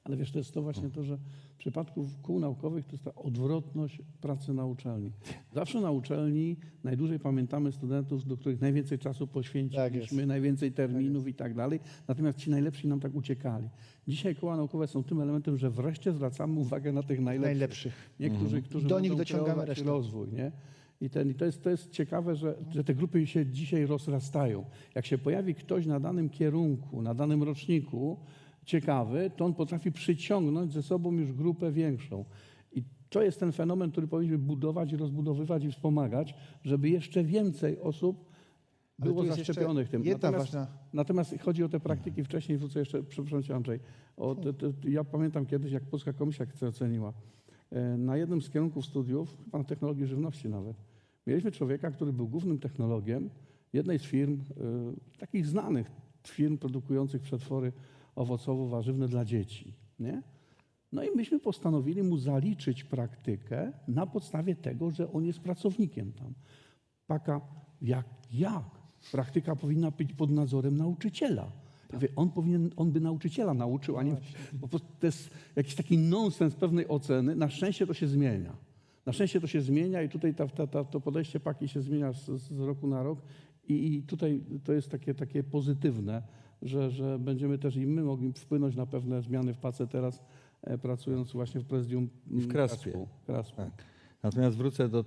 Ale wiesz, to jest to właśnie to, że w przypadku kół naukowych to jest ta odwrotność pracy na uczelni. Zawsze na uczelni najdłużej pamiętamy studentów, do których najwięcej czasu poświęciliśmy, najwięcej terminów i tak dalej. Natomiast ci najlepsi nam tak uciekali. Dzisiaj koła naukowe są tym elementem, że wreszcie zwracamy uwagę na tych najlepszych. Niektórzy, którzy Do nich będą dociągamy kreować resztę. rozwój. Nie? I to jest ciekawe, że te grupy się dzisiaj rozrastają. Jak się pojawi ktoś na danym kierunku, na danym roczniku, ciekawy, to on potrafi przyciągnąć ze sobą już grupę większą. I to jest ten fenomen, który powinniśmy budować, rozbudowywać i wspomagać, żeby jeszcze więcej osób Ale było tu jest zaszczepionych jeszcze tym. jedna ważna- Natomiast chodzi o te praktyki. Wcześniej wrócę jeszcze, przepraszam cię Andrzej. Ja pamiętam kiedyś, jak Polska Komisja Akcesyjności oceniła. Na jednym z kierunków studiów, chyba na technologii żywności nawet, mieliśmy człowieka, który był głównym technologiem jednej z firm, takich znanych firm produkujących przetwory owocowo-warzywne dla dzieci. Nie? No i myśmy postanowili mu zaliczyć praktykę na podstawie tego, że on jest pracownikiem tam. Paka, jak? Praktyka powinna być pod nadzorem nauczyciela. Ja mówię, on by nauczyciela nauczył, a nie... Po prostu to jest jakiś taki nonsens pewnej oceny. Na szczęście to się zmienia. Na szczęście to się zmienia i tutaj to podejście Paki się zmienia z roku na rok i tutaj to jest takie pozytywne, że będziemy też i my mogli wpłynąć na pewne zmiany w PACE teraz, pracując właśnie w prezydium I w Kraspie. Kraspie. Tak. Natomiast wrócę do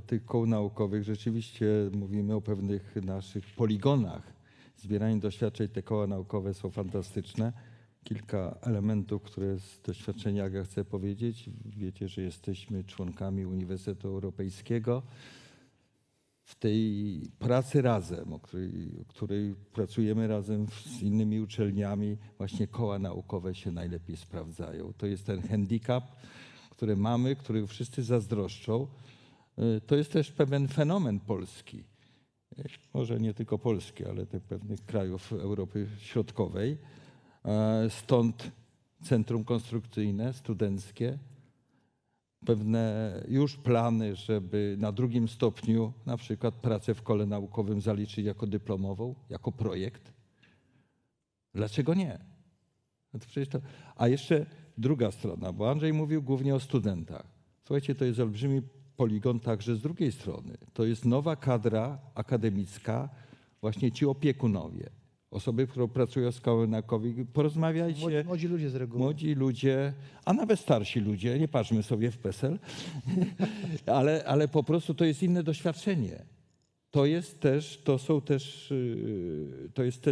tych kół naukowych. Rzeczywiście mówimy o pewnych naszych poligonach. Zbieranie doświadczeń, te koła naukowe są fantastyczne. Kilka elementów, które z doświadczenia ja chcę powiedzieć. Wiecie, że jesteśmy członkami Uniwersytetu Europejskiego. W tej pracy razem, o której pracujemy razem z innymi uczelniami, właśnie koła naukowe się najlepiej sprawdzają. To jest ten handicap, który mamy, który wszyscy zazdroszczą. To jest też pewien fenomen polski. Może nie tylko Polski, ale też pewnych krajów Europy Środkowej. Stąd centrum konstrukcyjne, studenckie. Pewne już plany, żeby na 2. stopniu na przykład pracę w kole naukowym zaliczyć jako dyplomową, jako projekt. Dlaczego nie? No to przecież to... A jeszcze druga strona, bo Andrzej mówił głównie o studentach. Słuchajcie, to jest olbrzymi poligon także z drugiej strony. To jest nowa kadra akademicka, właśnie ci opiekunowie. Osoby, które pracują z kołem naukowym, porozmawiajcie. Młodzi ludzie z reguły. Młodzi ludzie, a nawet starsi ludzie, nie patrzmy sobie w PESEL, ale po prostu to jest inne doświadczenie. To jest też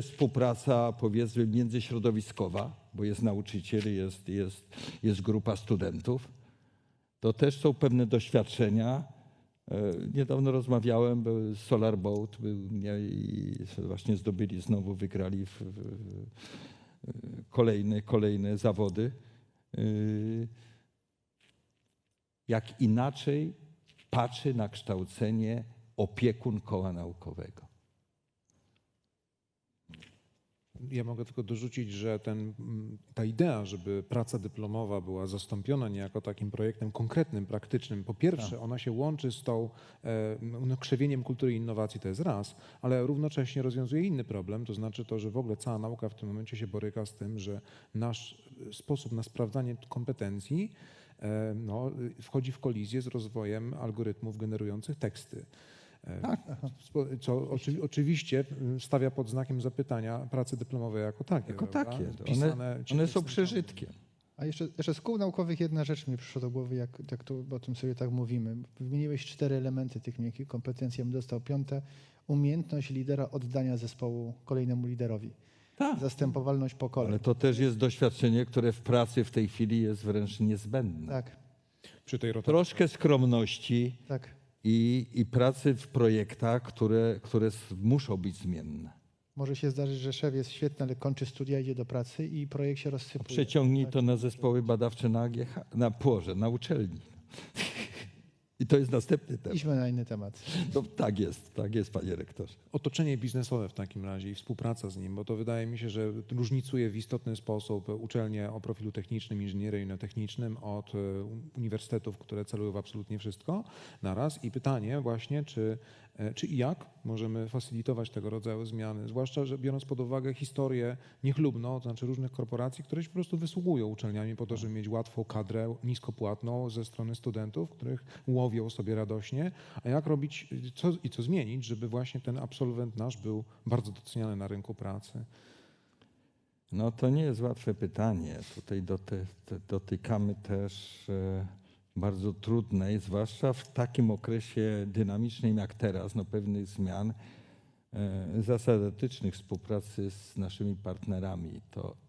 współpraca, powiedzmy, międzyśrodowiskowa, bo jest nauczyciel, jest grupa studentów. To też są pewne doświadczenia. Niedawno rozmawiałem, był Solar Boat, i właśnie zdobyli, znowu wygrali kolejne zawody. Jak inaczej patrzy na kształcenie opiekun koła naukowego. Ja mogę tylko dorzucić, że ta idea, żeby praca dyplomowa była zastąpiona niejako takim projektem konkretnym, praktycznym, po pierwsze ona się łączy z tą krzewieniem kultury i innowacji, to jest raz, ale równocześnie rozwiązuje inny problem, to znaczy to, że w ogóle cała nauka w tym momencie się boryka z tym, że nasz sposób na sprawdzanie kompetencji wchodzi w kolizję z rozwojem algorytmów generujących teksty. Co oczywiście stawia pod znakiem zapytania prace dyplomowe jako takie. Jako prawda? takie. Wpisane One są czymś przeżytkiem. A jeszcze z kół naukowych jedna rzecz mi przyszła do głowy, jak tu o tym sobie tak mówimy. Wymieniłeś 4 elementy tych miękkich kompetencji, ja bym dostał 5. Umiejętność lidera oddania zespołu kolejnemu liderowi. Tak. Zastępowalność pokoleń. Ale to też jest doświadczenie, które w pracy w tej chwili jest wręcz niezbędne. Tak, przy tej rotacji. Troszkę skromności tak. i pracy w projektach, które muszą być zmienne. Może się zdarzyć, że szef jest świetny, ale kończy studia, idzie do pracy i projekt się rozsypuje. Przeciągnij Tak. to na zespoły badawcze na AGH, na uczelni. I to jest następny temat. Idźmy na inny temat. No, tak jest, panie rektorze. Otoczenie biznesowe w takim razie i współpraca z nim, bo to wydaje mi się, że różnicuje w istotny sposób uczelnie o profilu technicznym, inżynieryjno-technicznym od uniwersytetów, które celują w absolutnie wszystko naraz. I pytanie właśnie, czy i jak możemy facilitować tego rodzaju zmiany, zwłaszcza, że biorąc pod uwagę historię niechlubną, to znaczy różnych korporacji, które się po prostu wysługują uczelniami po to, żeby mieć łatwą kadrę, niskopłatną ze strony studentów, których łowią sobie radośnie, a jak robić, co zmienić, żeby właśnie ten absolwent nasz był bardzo doceniany na rynku pracy. No to nie jest łatwe pytanie. Tutaj dotykamy też bardzo trudnej, zwłaszcza w takim okresie dynamicznym jak teraz, pewnych zmian, zasad etycznych współpracy z naszymi partnerami.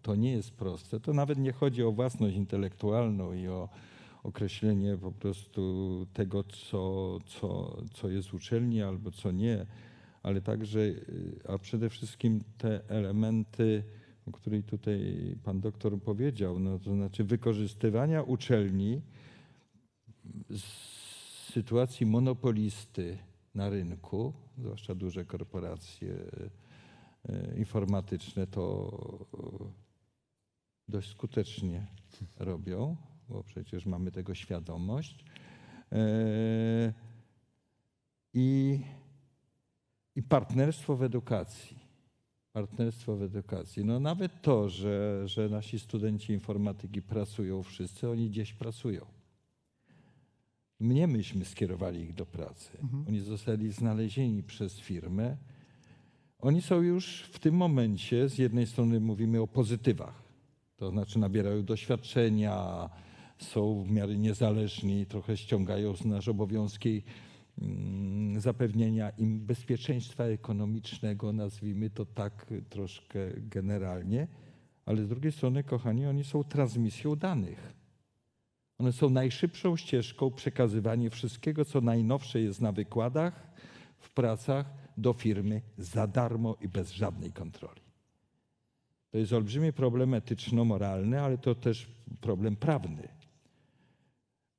To nie jest proste. To nawet nie chodzi o własność intelektualną i o określenie po prostu tego, co jest w uczelni albo co nie, ale także, a przede wszystkim te elementy, o których tutaj pan doktor powiedział, to znaczy wykorzystywania uczelni z sytuacji monopolisty na rynku, zwłaszcza duże korporacje informatyczne to dość skutecznie robią, bo przecież mamy tego świadomość. I partnerstwo w edukacji. Partnerstwo w edukacji. Nawet to, że nasi studenci informatyki pracują wszyscy, oni gdzieś pracują. Nie myśmy skierowali ich do pracy. Oni zostali znalezieni przez firmę. Oni są już w tym momencie, z jednej strony mówimy o pozytywach, to znaczy nabierają doświadczenia, są w miarę niezależni, trochę ściągają z nas obowiązki zapewnienia im bezpieczeństwa ekonomicznego, nazwijmy to tak troszkę generalnie, ale z drugiej strony, kochani, oni są transmisją danych. One są najszybszą ścieżką przekazywania wszystkiego, co najnowsze jest na wykładach, w pracach do firmy za darmo i bez żadnej kontroli. To jest olbrzymi problem etyczno-moralny, ale to też problem prawny.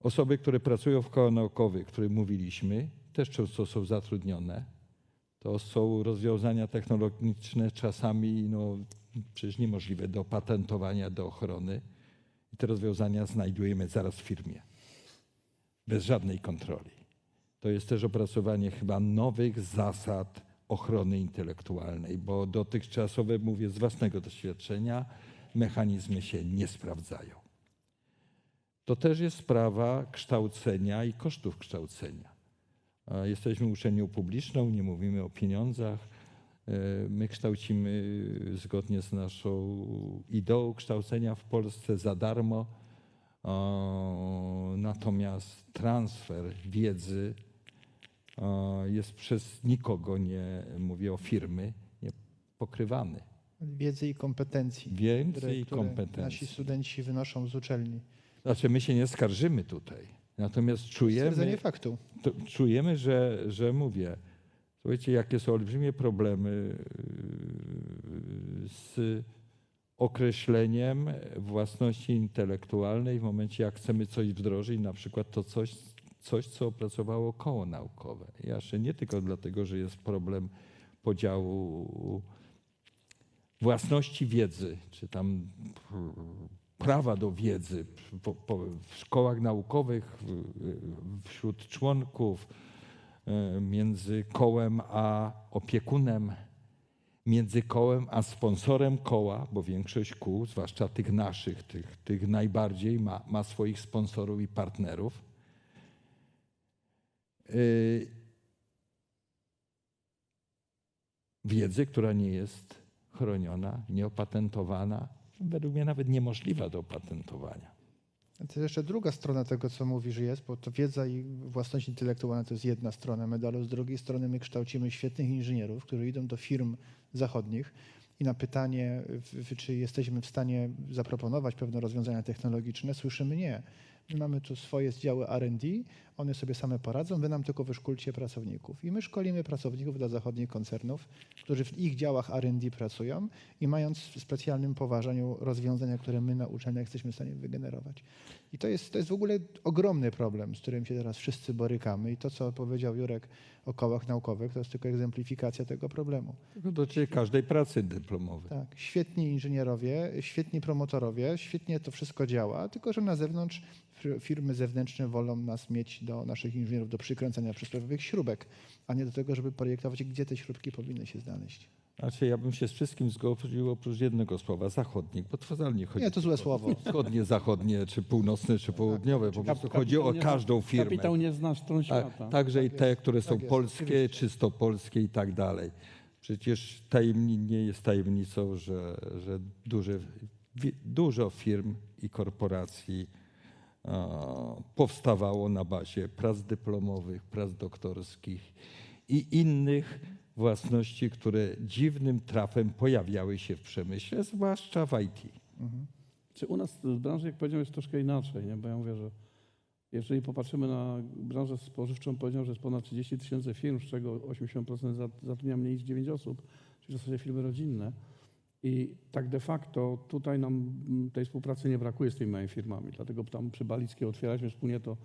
Osoby, które pracują w kołach naukowych, o których mówiliśmy, też często są zatrudnione. To są rozwiązania technologiczne czasami przecież niemożliwe do opatentowania, do ochrony. I te rozwiązania znajdujemy zaraz w firmie, bez żadnej kontroli. To jest też opracowanie chyba nowych zasad ochrony intelektualnej, bo dotychczasowe, mówię z własnego doświadczenia, mechanizmy się nie sprawdzają. To też jest sprawa kształcenia i kosztów kształcenia. Jesteśmy uczelnią publiczną, nie mówimy o pieniądzach. My kształcimy zgodnie z naszą ideą kształcenia w Polsce za darmo, natomiast transfer wiedzy jest przez nikogo, nie mówię o firmy, nie pokrywany. Wiedzy i kompetencji. Więcej które kompetencji. nasi studenci wynoszą z uczelni. Znaczy my się nie skarżymy tutaj, natomiast Stwierdzenie faktu. czujemy, że mówię, słuchajcie, jakie są olbrzymie problemy z określeniem własności intelektualnej w momencie, jak chcemy coś wdrożyć, na przykład to coś, co opracowało koło naukowe. Jeszcze nie tylko dlatego, że jest problem podziału własności wiedzy, czy tam prawa do wiedzy w szkołach naukowych, wśród członków, między kołem a opiekunem, między kołem a sponsorem koła, bo większość kół, zwłaszcza tych naszych, tych najbardziej, ma swoich sponsorów i partnerów. Wiedzy, która nie jest chroniona, nieopatentowana, według mnie nawet niemożliwa do opatentowania. To jest jeszcze druga strona tego, co mówisz, jest, bo to wiedza i własność intelektualna to jest jedna strona medalu. Z drugiej strony my kształcimy świetnych inżynierów, którzy idą do firm zachodnich i na pytanie, czy jesteśmy w stanie zaproponować pewne rozwiązania technologiczne, słyszymy nie. My mamy tu swoje działy R&D, one sobie same poradzą, wy nam tylko wyszkolcie pracowników. I my szkolimy pracowników dla zachodnich koncernów, którzy w ich działach R&D pracują i mając w specjalnym poważaniu rozwiązania, które my na uczelniach jesteśmy w stanie wygenerować. I to jest w ogóle ogromny problem, z którym się teraz wszyscy borykamy. I to, co powiedział Jurek o kołach naukowych, to jest tylko egzemplifikacja tego problemu. To dotyczy każdej pracy dyplomowej. Tak, świetni inżynierowie, świetni promotorowie, świetnie to wszystko działa, tylko że na zewnątrz firmy zewnętrzne wolą nas mieć do naszych inżynierów do przykręcania przysłowiowych śrubek, a nie do tego, żeby projektować, gdzie te śrubki powinny się znaleźć. Znaczy, ja bym się z wszystkim zgodził oprócz jednego słowa, zachodnik, bo to wcale nie chodzi Nie, to złe słowo. wschodnie, zachodnie, czy północne, czy południowe. Po prostu chodzi o każdą firmę. Kapitał nie zna stron świata. Także i Tak te, jest, które są tak jest, polskie, oczywiście. czysto polskie i tak dalej. Przecież nie jest tajemnicą, że dużo firm i korporacji powstawało na bazie prac dyplomowych, prac doktorskich i innych własności, które dziwnym trafem pojawiały się w przemyśle, zwłaszcza w IT. Czy u nas w branży, jak powiedziałem, jest troszkę inaczej, nie? Bo ja mówię, że jeżeli popatrzymy na branżę spożywczą, powiedziałem, że jest ponad 30 000 firm, z czego 80% zatrudnia mniej niż 9 osób, czyli w zasadzie firmy rodzinne. I tak de facto tutaj nam tej współpracy nie brakuje z tymi małymi firmami. Dlatego tam przy Balickiej otwieraliśmy wspólnie to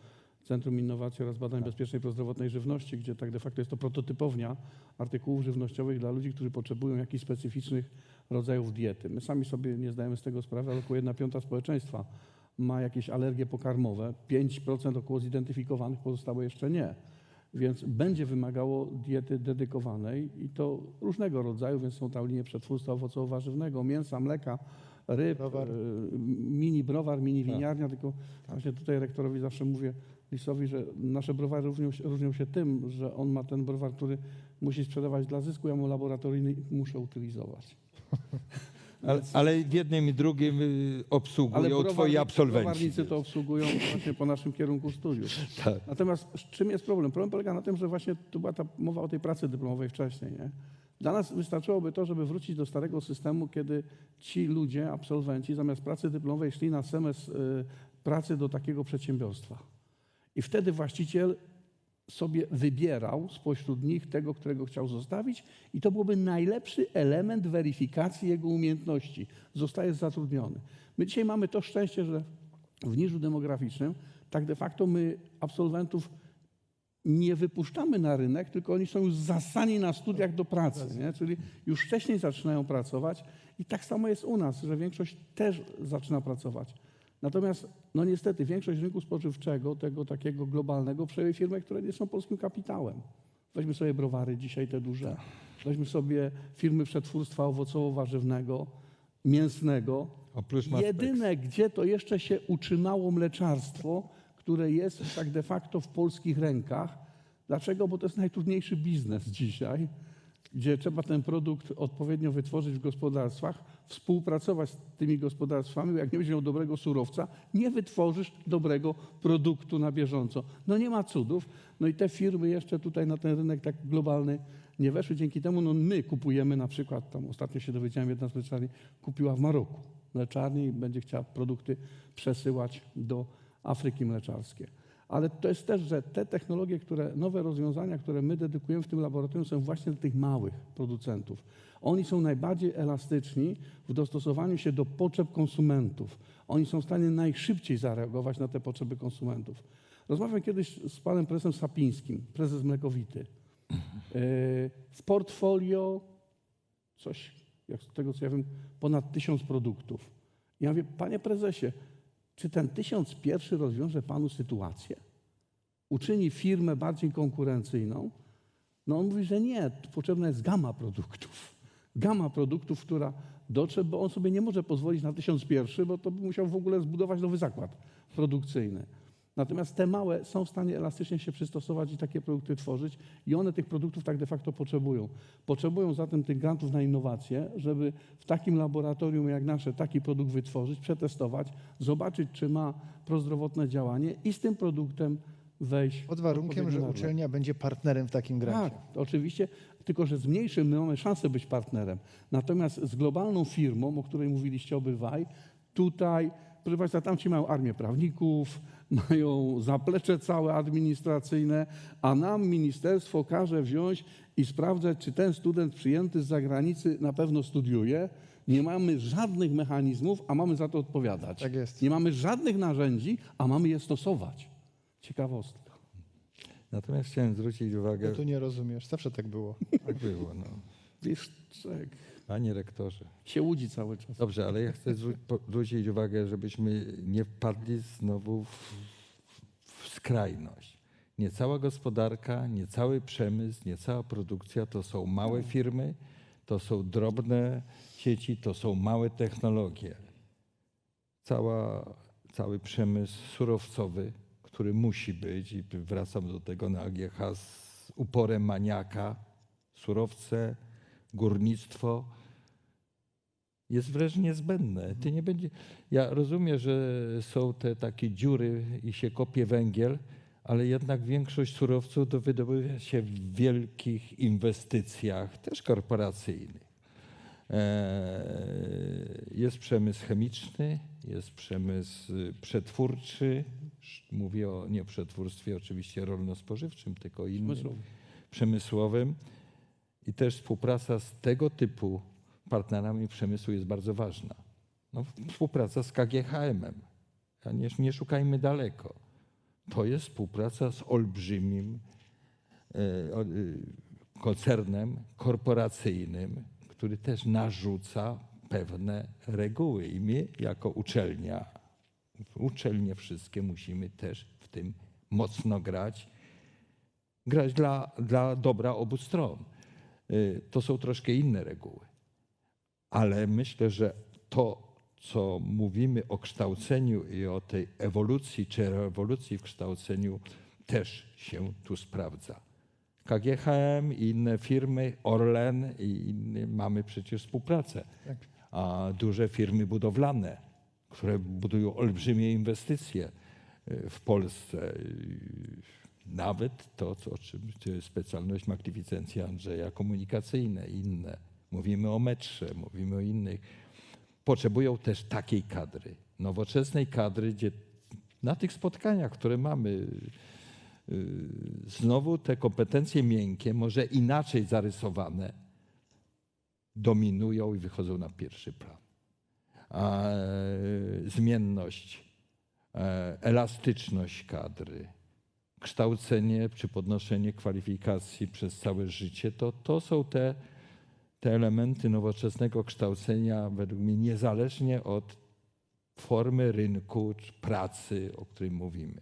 Centrum Innowacji oraz Badań Bezpiecznej Prozdrowotnej Żywności, gdzie tak de facto jest to prototypownia artykułów żywnościowych dla ludzi, którzy potrzebują jakichś specyficznych rodzajów diety. My sami sobie nie zdajemy z tego sprawy, ale około 1/5 społeczeństwa ma jakieś alergie pokarmowe, 5% około zidentyfikowanych, pozostałe jeszcze nie. Więc będzie wymagało diety dedykowanej i to różnego rodzaju, więc są tam linie przetwórstwa owocowo-warzywnego, mięsa, mleka, ryb, Browar. mini browar, mini winiarnia, tylko właśnie tutaj rektorowi zawsze mówię, Lisowi, że nasze browary różnią się tym, że on ma ten browar, który musi sprzedawać dla zysku, ja mu laboratoryjny i muszę utylizować. Ale w jednym i drugim obsługują twoi absolwenci. Browarnicy to obsługują właśnie po naszym kierunku studiów. Tak. Natomiast z czym jest problem? Problem polega na tym, że właśnie tu była ta mowa o tej pracy dyplomowej wcześniej. Nie? Dla nas wystarczyłoby to, żeby wrócić do starego systemu, kiedy ci ludzie, absolwenci, zamiast pracy dyplomowej szli na semestr pracy do takiego przedsiębiorstwa. I wtedy właściciel sobie wybierał spośród nich tego, którego chciał zostawić i to byłby najlepszy element weryfikacji jego umiejętności. Zostaje zatrudniony. My dzisiaj mamy to szczęście, że w niżu demograficznym tak de facto my absolwentów nie wypuszczamy na rynek, tylko oni są już zasani na studiach do pracy, nie? Czyli już wcześniej zaczynają pracować i tak samo jest u nas, że większość też zaczyna pracować. Natomiast no niestety większość rynku spożywczego, tego takiego globalnego, przejęły firmy, które nie są polskim kapitałem. Weźmy sobie browary dzisiaj te duże, weźmy sobie firmy przetwórstwa owocowo-warzywnego, mięsnego. Oprócz Maspex. Jedyne, gdzie to jeszcze się utrzymało mleczarstwo, które jest tak de facto w polskich rękach. Dlaczego? Bo to jest najtrudniejszy biznes dzisiaj, gdzie trzeba ten produkt odpowiednio wytworzyć w gospodarstwach, współpracować z tymi gospodarstwami, bo jak nie będziesz miał dobrego surowca, nie wytworzysz dobrego produktu na bieżąco. No nie ma cudów. No i te firmy jeszcze tutaj na ten rynek tak globalny nie weszły. Dzięki temu no my kupujemy na przykład, tam ostatnio się dowiedziałem, jedna z mleczarni kupiła w Maroku mleczarnię i będzie chciała produkty przesyłać do Afryki mleczarskiej. Ale to jest też, że te technologie, nowe rozwiązania, które my dedykujemy w tym laboratorium, są właśnie dla tych małych producentów. Oni są najbardziej elastyczni w dostosowaniu się do potrzeb konsumentów. Oni są w stanie najszybciej zareagować na te potrzeby konsumentów. Rozmawiam kiedyś z panem prezesem Sapińskim, prezes Mlekowity. W portfolio coś jak z tego co ja wiem, ponad 1000 produktów. Ja mówię, panie prezesie, czy ten 1001 rozwiąże panu sytuację? Uczyni firmę bardziej konkurencyjną? No on mówi, że nie, potrzebna jest gama produktów. Gama produktów, która dotrze, bo on sobie nie może pozwolić na 1001, bo to by musiał w ogóle zbudować nowy zakład produkcyjny. Natomiast te małe są w stanie elastycznie się przystosować i takie produkty tworzyć i one tych produktów tak de facto potrzebują. Potrzebują zatem tych grantów na innowacje, żeby w takim laboratorium jak nasze taki produkt wytworzyć, przetestować, zobaczyć, czy ma prozdrowotne działanie i z tym produktem wejść. Pod warunkiem, że uczelnia będzie partnerem w takim grancie. Tak, oczywiście, tylko że z mniejszym my mamy szansę być partnerem. Natomiast z globalną firmą, o której mówiliście obydwaj, tutaj, proszę Państwa, tamci mają armię prawników, mają zaplecze całe administracyjne, a nam ministerstwo każe wziąć i sprawdzać, czy ten student przyjęty z zagranicy na pewno studiuje. Nie mamy żadnych mechanizmów, a mamy za to odpowiadać. Tak jest. Nie mamy żadnych narzędzi, a mamy je stosować. Ciekawostka. Natomiast chciałem zwrócić uwagę, No tu nie rozumiesz, zawsze tak było. tak było, no. Wiesz, czek, Panie rektorze. się łudzi cały czas. Dobrze, ale ja chcę zwrócić uwagę, żebyśmy nie wpadli znowu w skrajność. Nie cała gospodarka, nie cały przemysł, nie cała produkcja to są małe firmy, to są drobne sieci, to są małe technologie. Cały przemysł surowcowy, który musi być, i wracam do tego na AGH z uporem maniaka, surowce, górnictwo, jest wręcz niezbędne. Ja rozumiem, że są te takie dziury i się kopie węgiel, ale jednak większość surowców wydobywa się w wielkich inwestycjach, też korporacyjnych. Jest przemysł chemiczny, jest przemysł przetwórczy. Mówię nie o przetwórstwie oczywiście rolno-spożywczym, tylko innym, przemysłowym. I też współpraca z tego typu partnerami przemysłu jest bardzo ważna. No, współpraca z KGHM-em. Nie szukajmy daleko. To jest współpraca z olbrzymim koncernem korporacyjnym, który też narzuca pewne reguły. I my jako uczelnie wszystkie musimy też w tym mocno grać. Grać dla dobra obu stron. To są troszkę inne reguły. Ale myślę, że to, co mówimy o kształceniu i o tej ewolucji czy rewolucji w kształceniu, też się tu sprawdza. KGHM i inne firmy, Orlen i inne, mamy przecież współpracę. Tak. A duże firmy budowlane, które budują olbrzymie inwestycje w Polsce. Nawet to, specjalność magnificencji Andrzeja, komunikacyjne i inne. Mówimy o metrze, mówimy o innych. Potrzebują też takiej kadry, nowoczesnej kadry, gdzie na tych spotkaniach, które mamy, znowu te kompetencje miękkie, może inaczej zarysowane, dominują i wychodzą na pierwszy plan. Zmienność, elastyczność kadry, kształcenie czy podnoszenie kwalifikacji przez całe życie, to są te elementy nowoczesnego kształcenia, według mnie, niezależnie od formy rynku czy pracy, o której mówimy.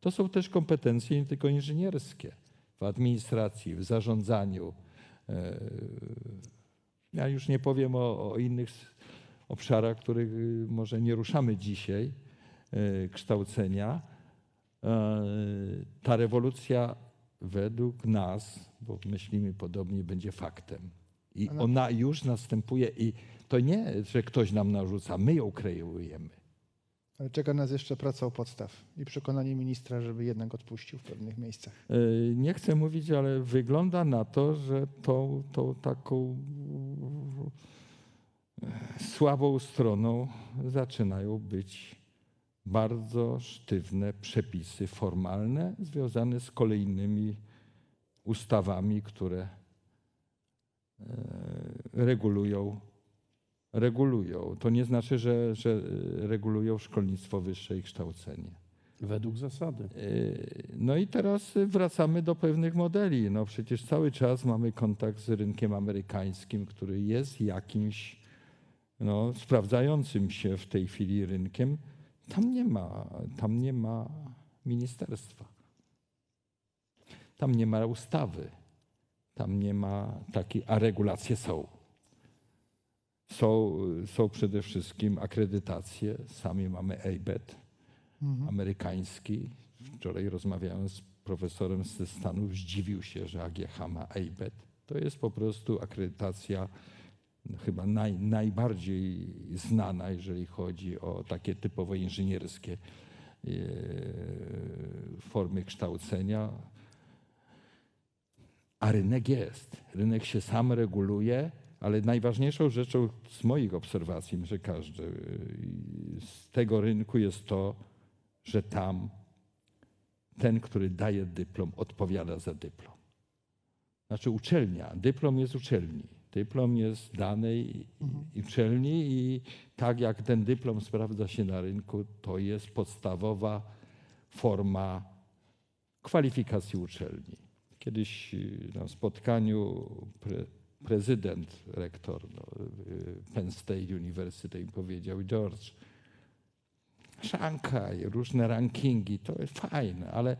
To są też kompetencje nie tylko inżynierskie, w administracji, w zarządzaniu. Ja już nie powiem o innych obszarach, których może nie ruszamy dzisiaj, kształcenia. Ta rewolucja według nas, bo myślimy podobnie, będzie faktem. I ona już następuje i to nie, że ktoś nam narzuca, my ją kreujemy. Ale czeka nas jeszcze praca u podstaw i przekonanie ministra, żeby jednak odpuścił w pewnych miejscach. Nie chcę mówić, ale wygląda na to, że tą taką słabą stroną zaczynają być bardzo sztywne przepisy formalne związane z kolejnymi ustawami, które regulują. To nie znaczy, że regulują szkolnictwo wyższe i kształcenie. Według zasady. No i teraz wracamy do pewnych modeli. No przecież cały czas mamy kontakt z rynkiem amerykańskim, który jest jakimś sprawdzającym się w tej chwili rynkiem. Tam nie ma ministerstwa. Tam nie ma ustawy. Tam nie ma takiej, a regulacje są. Są przede wszystkim akredytacje. Sami mamy ABET amerykański. Wczoraj rozmawiałem z profesorem ze Stanów, zdziwił się, że AGH ma ABET. To jest po prostu akredytacja chyba najbardziej znana, jeżeli chodzi o takie typowo inżynierskie formy kształcenia. A rynek jest. Rynek się sam reguluje, ale najważniejszą rzeczą z moich obserwacji, że każdy z tego rynku jest to, że tam ten, który daje dyplom, odpowiada za dyplom. Znaczy uczelnia, dyplom jest uczelni. Dyplom jest danej uczelni i tak jak ten dyplom sprawdza się na rynku, to jest podstawowa forma kwalifikacji uczelni. Kiedyś na spotkaniu prezydent, rektor Penn State University powiedział: George, Szanghaj, różne rankingi, to jest fajne, ale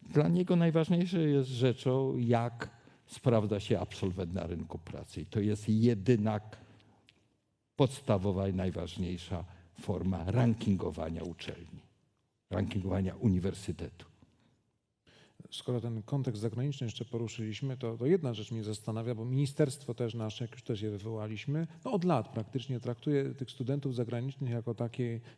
dla niego najważniejsze jest rzeczą, jak sprawdza się absolwent na rynku pracy. I to jest jedyna podstawowa i najważniejsza forma rankingowania uczelni, rankingowania uniwersytetu. Skoro ten kontekst zagraniczny jeszcze poruszyliśmy, to jedna rzecz mnie zastanawia, bo ministerstwo też nasze, jak już też je wywołaliśmy, od lat praktycznie traktuje tych studentów zagranicznych jako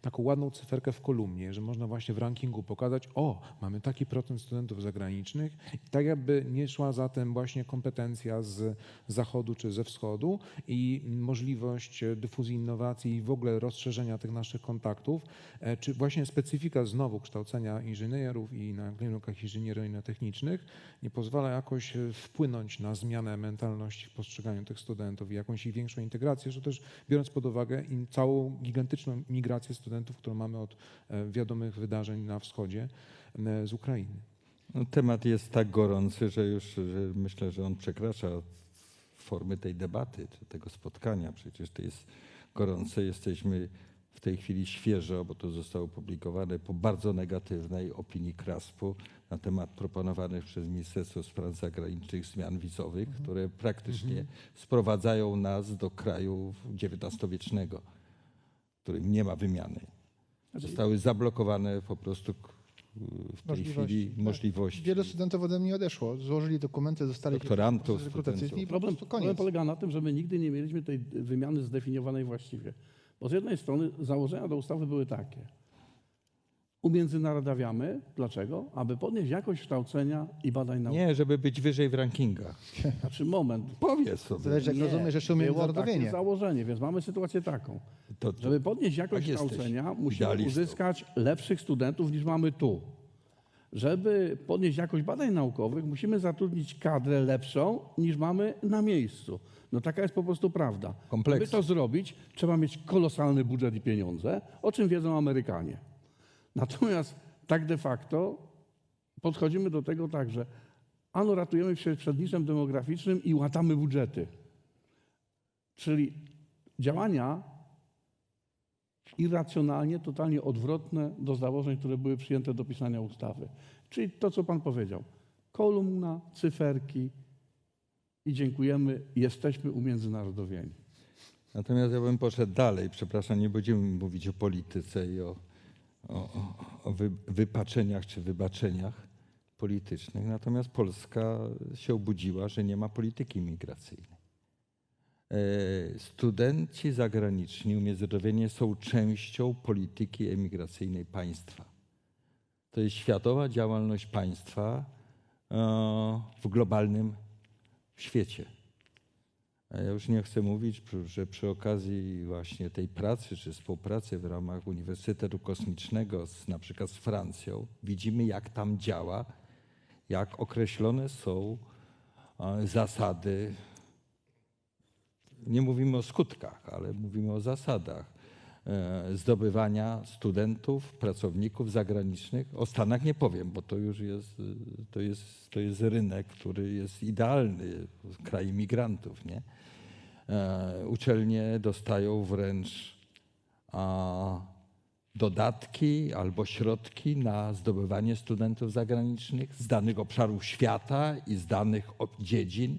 taką ładną cyferkę w kolumnie, że można właśnie w rankingu pokazać: o, mamy taki procent studentów zagranicznych, i tak jakby nie szła za tym właśnie kompetencja z zachodu czy ze wschodu i możliwość dyfuzji innowacji i w ogóle rozszerzenia tych naszych kontaktów, czy właśnie specyfika znowu kształcenia inżynierów i na kierunkach inżynieryjno-technicznych nie pozwala jakoś wpłynąć na zmianę mentalności w postrzeganiu tych studentów i jakąś ich większą integrację, że też biorąc pod uwagę całą gigantyczną migrację studentów, którą mamy od wiadomych wydarzeń na wschodzie z Ukrainy. No, temat jest tak gorący, że myślę, że on przekracza formy tej debaty, czy tego spotkania. Przecież to jest gorące. Jesteśmy w tej chwili świeżo, bo to zostało opublikowane, po bardzo negatywnej opinii KRASP-u na temat proponowanych przez Ministerstwo Spraw Zagranicznych zmian wizowych, które praktycznie sprowadzają nas do kraju XIX-wiecznego, w którym nie ma wymiany. Zostały zablokowane po prostu w tej chwili możliwości. Wielu studentów ode mnie odeszło. Złożyli dokumenty, zostali Doktorantów, rekrutacyjni i po Problem prostu koniec. polega na tym, że my nigdy nie mieliśmy tej wymiany zdefiniowanej właściwie. Bo z jednej strony założenia do ustawy były takie: umiędzynarodawiamy. Dlaczego? Aby podnieść jakość kształcenia i badań naukowych. Nie, żeby być wyżej w rankingach. Znaczy moment. Powiedz sobie. Zależy, jak rozumiesz jeszcze było umiędzynarodowienie. takie założenie, więc mamy sytuację taką. Żeby podnieść jakość tak jesteś kształcenia, musimy idealistą. uzyskać lepszych studentów niż mamy tu. Żeby podnieść jakość badań naukowych, musimy zatrudnić kadrę lepszą niż mamy na miejscu. No taka jest po prostu prawda. Kompleks. Aby to zrobić, trzeba mieć kolosalny budżet i pieniądze, o czym wiedzą Amerykanie. Natomiast tak de facto podchodzimy do tego tak, że ano ratujemy się przed niszem demograficznym i łatamy budżety. Czyli działania irracjonalnie, totalnie odwrotne do założeń, które były przyjęte do pisania ustawy. Czyli to, co pan powiedział. Kolumna, cyferki i dziękujemy, jesteśmy umiędzynarodowieni. Natomiast ja bym poszedł dalej. Przepraszam, nie będziemy mówić o polityce i o wypaczeniach czy wybaczeniach politycznych. Natomiast Polska się obudziła, że nie ma polityki migracyjnej. Studenci zagraniczni, umiędzynarodowieni są częścią polityki emigracyjnej państwa. To jest światowa działalność państwa w globalnym świecie. Ja już nie chcę mówić, że przy okazji właśnie tej pracy czy współpracy w ramach Uniwersytetu Kosmicznego na przykład z Francją widzimy, jak tam działa, jak określone są zasady. Nie mówimy o skutkach, ale mówimy o zasadach zdobywania studentów, pracowników zagranicznych. O Stanach nie powiem, bo to już jest rynek, który jest idealny, kraj imigrantów, nie? Uczelnie dostają wręcz dodatki albo środki na zdobywanie studentów zagranicznych z danych obszarów świata i z danych dziedzin.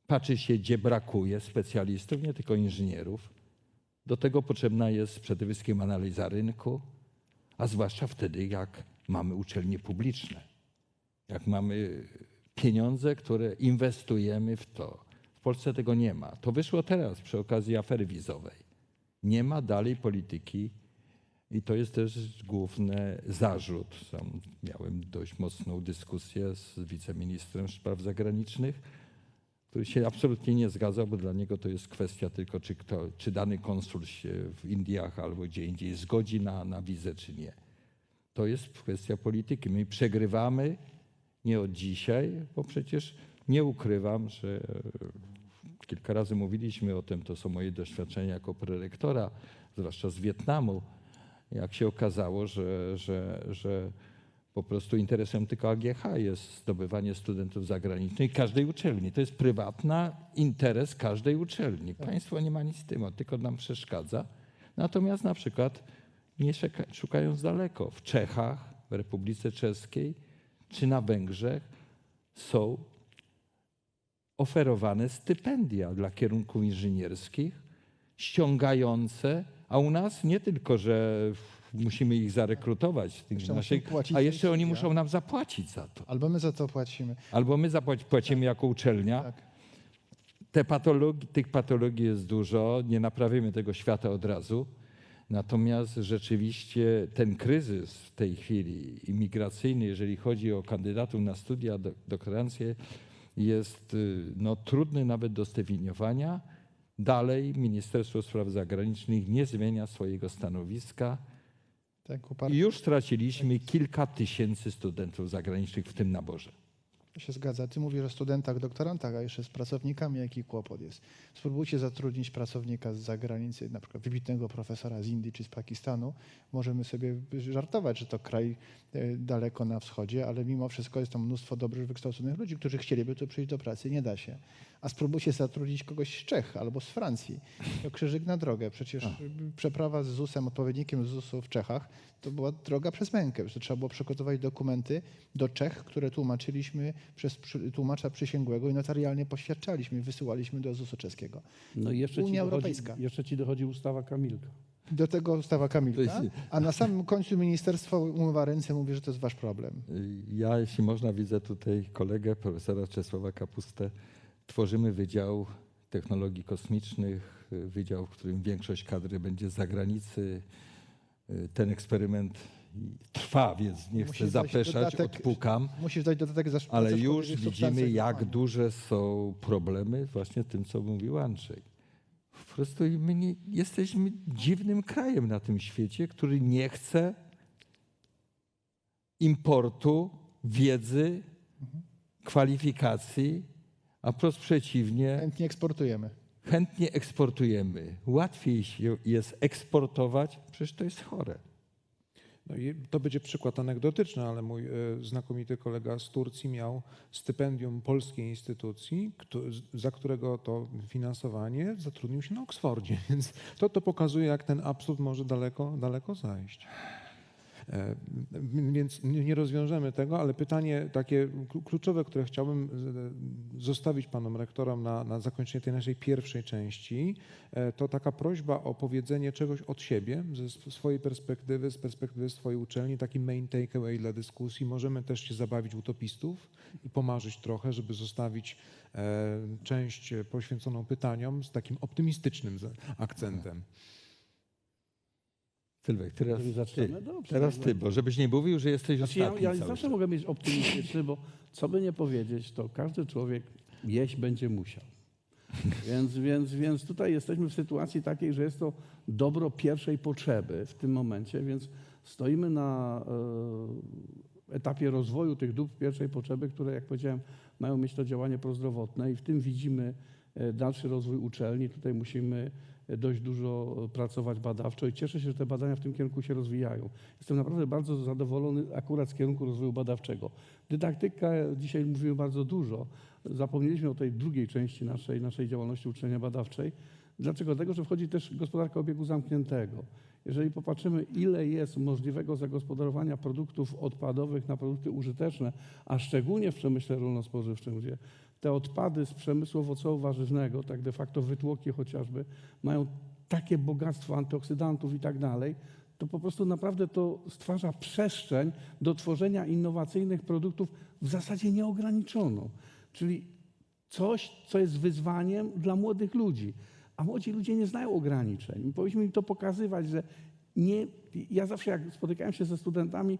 Patrzy się, gdzie brakuje specjalistów, nie tylko inżynierów. Do tego potrzebna jest przede wszystkim analiza rynku, a zwłaszcza wtedy, jak mamy uczelnie publiczne, jak mamy pieniądze, które inwestujemy w to. W Polsce tego nie ma. To wyszło teraz przy okazji afery wizowej. Nie ma dalej polityki i to jest też główny zarzut. Sam miałem dość mocną dyskusję z wiceministrem spraw zagranicznych, który się absolutnie nie zgadzał, bo dla niego to jest kwestia tylko, czy dany konsul się w Indiach albo gdzie indziej zgodzi na wizę, czy nie. To jest kwestia polityki. My przegrywamy nie od dzisiaj, bo przecież nie ukrywam, że kilka razy mówiliśmy o tym, to są moje doświadczenia jako prerektora, zwłaszcza z Wietnamu, jak się okazało, że po prostu interesem tylko AGH jest zdobywanie studentów zagranicznych każdej uczelni. To jest prywatny interes każdej uczelni. Państwo nie ma nic z tym, tylko nam przeszkadza. Natomiast na przykład nie szukając daleko, w Czechach, w Republice Czeskiej czy na Węgrzech są oferowane stypendia dla kierunków inżynierskich, ściągające, a u nas nie tylko, że musimy ich zarekrutować, tych Jeszcze naszych, musimy płacić a za jeszcze oni studia. muszą nam zapłacić za to. Albo my za to płacimy. Albo my płacimy jako uczelnia. Tak. Tych patologii jest dużo, nie naprawimy tego świata od razu. Natomiast rzeczywiście ten kryzys w tej chwili imigracyjny, jeżeli chodzi o kandydatów na studia, doktorancje, jest trudny nawet do zdefiniowania. Dalej Ministerstwo Spraw Zagranicznych nie zmienia swojego stanowiska. Tak, I już straciliśmy kilka tysięcy studentów zagranicznych w tym naborze. To się zgadza. Ty mówisz o studentach, doktorantach, a jeszcze z pracownikami jaki kłopot jest. Spróbujcie zatrudnić pracownika z zagranicy, na przykład wybitnego profesora z Indii czy z Pakistanu. Możemy sobie żartować, że to kraj daleko na wschodzie, ale mimo wszystko jest tam mnóstwo dobrze wykształconych ludzi, którzy chcieliby tu przyjść do pracy. Nie da się. A spróbujcie zatrudnić kogoś z Czech albo z Francji. To krzyżyk na drogę. Przecież przeprawa z ZUS-em, odpowiednikiem ZUS-u w Czechach, to była droga przez mękę. Że trzeba było przygotować dokumenty do Czech, które tłumaczyliśmy przez tłumacza przysięgłego i notarialnie poświadczaliśmy i wysyłaliśmy do ZUS-u czeskiego. No i jeszcze Unia Europejska. Jeszcze ci dochodzi ustawa Kamilka. Do tego ustawa Kamilka, To jest- a na samym końcu ministerstwo umywa ręce, mówi, że to jest wasz problem. Ja, jeśli można, widzę tutaj kolegę, profesora Czesława Kapustę. Tworzymy Wydział Technologii Kosmicznych, wydział, w którym większość kadry będzie z zagranicy. Ten eksperyment trwa, więc nie chcę Musisz dać zapeszać, dodatek, odpukam. Musisz dać dodatek za Ale za już szkolenie w widzimy, substancjach jak działania. duże są problemy właśnie z tym, co mówił Andrzej. Po prostu my nie, jesteśmy dziwnym krajem na tym świecie, który nie chce importu wiedzy, kwalifikacji, a wprost przeciwnie, Chętnie eksportujemy. chętnie eksportujemy. Łatwiej się jest eksportować, przecież to jest chore. No i to będzie przykład anegdotyczny, ale mój znakomity kolega z Turcji miał stypendium polskiej instytucji, za którego to finansowanie zatrudnił się na Oksfordzie, więc to pokazuje, jak ten absurd może daleko zajść. Więc nie rozwiążemy tego, ale pytanie takie kluczowe, które chciałbym zostawić panom rektorom na zakończenie tej naszej pierwszej części, to taka prośba o powiedzenie czegoś od siebie, ze swojej perspektywy, z perspektywy swojej uczelni, taki main takeaway dla dyskusji. Możemy też się zabawić utopistów i pomarzyć trochę, żeby zostawić część poświęconą pytaniom z takim optymistycznym akcentem. Sylwek, teraz Jeżeli ty, zaczynamy? Dobrze, teraz ty, bo żebyś nie mówił, że jesteś Znaczy ostatni ja cały zawsze czas. mogę być optymistyczny, bo co by nie powiedzieć, to każdy człowiek jeść będzie musiał. Więc tutaj jesteśmy w sytuacji takiej, że jest to dobro pierwszej potrzeby w tym momencie, więc stoimy na etapie rozwoju tych dóbr pierwszej potrzeby, które, jak powiedziałem, mają mieć to działanie prozdrowotne i w tym widzimy dalszy rozwój uczelni. Tutaj musimy dość dużo pracować badawczo i cieszę się, że te badania w tym kierunku się rozwijają. Jestem naprawdę bardzo zadowolony akurat z kierunku rozwoju badawczego. Dydaktyka, dzisiaj mówimy bardzo dużo. Zapomnieliśmy o tej drugiej części naszej działalności uczelni badawczej. Dlaczego? Dlatego, że wchodzi też gospodarka obiegu zamkniętego. Jeżeli popatrzymy, ile jest możliwego zagospodarowania produktów odpadowych na produkty użyteczne, a szczególnie w przemyśle rolno-spożywczym, gdzie te odpady z przemysłu owocowo-warzywnego, tak de facto wytłoki chociażby, mają takie bogactwo antyoksydantów i tak dalej, to po prostu naprawdę to stwarza przestrzeń do tworzenia innowacyjnych produktów w zasadzie nieograniczoną. Czyli coś, co jest wyzwaniem dla młodych ludzi. A młodzi ludzie nie znają ograniczeń. Powinniśmy im to pokazywać, że nie... Ja zawsze, jak spotykałem się ze studentami,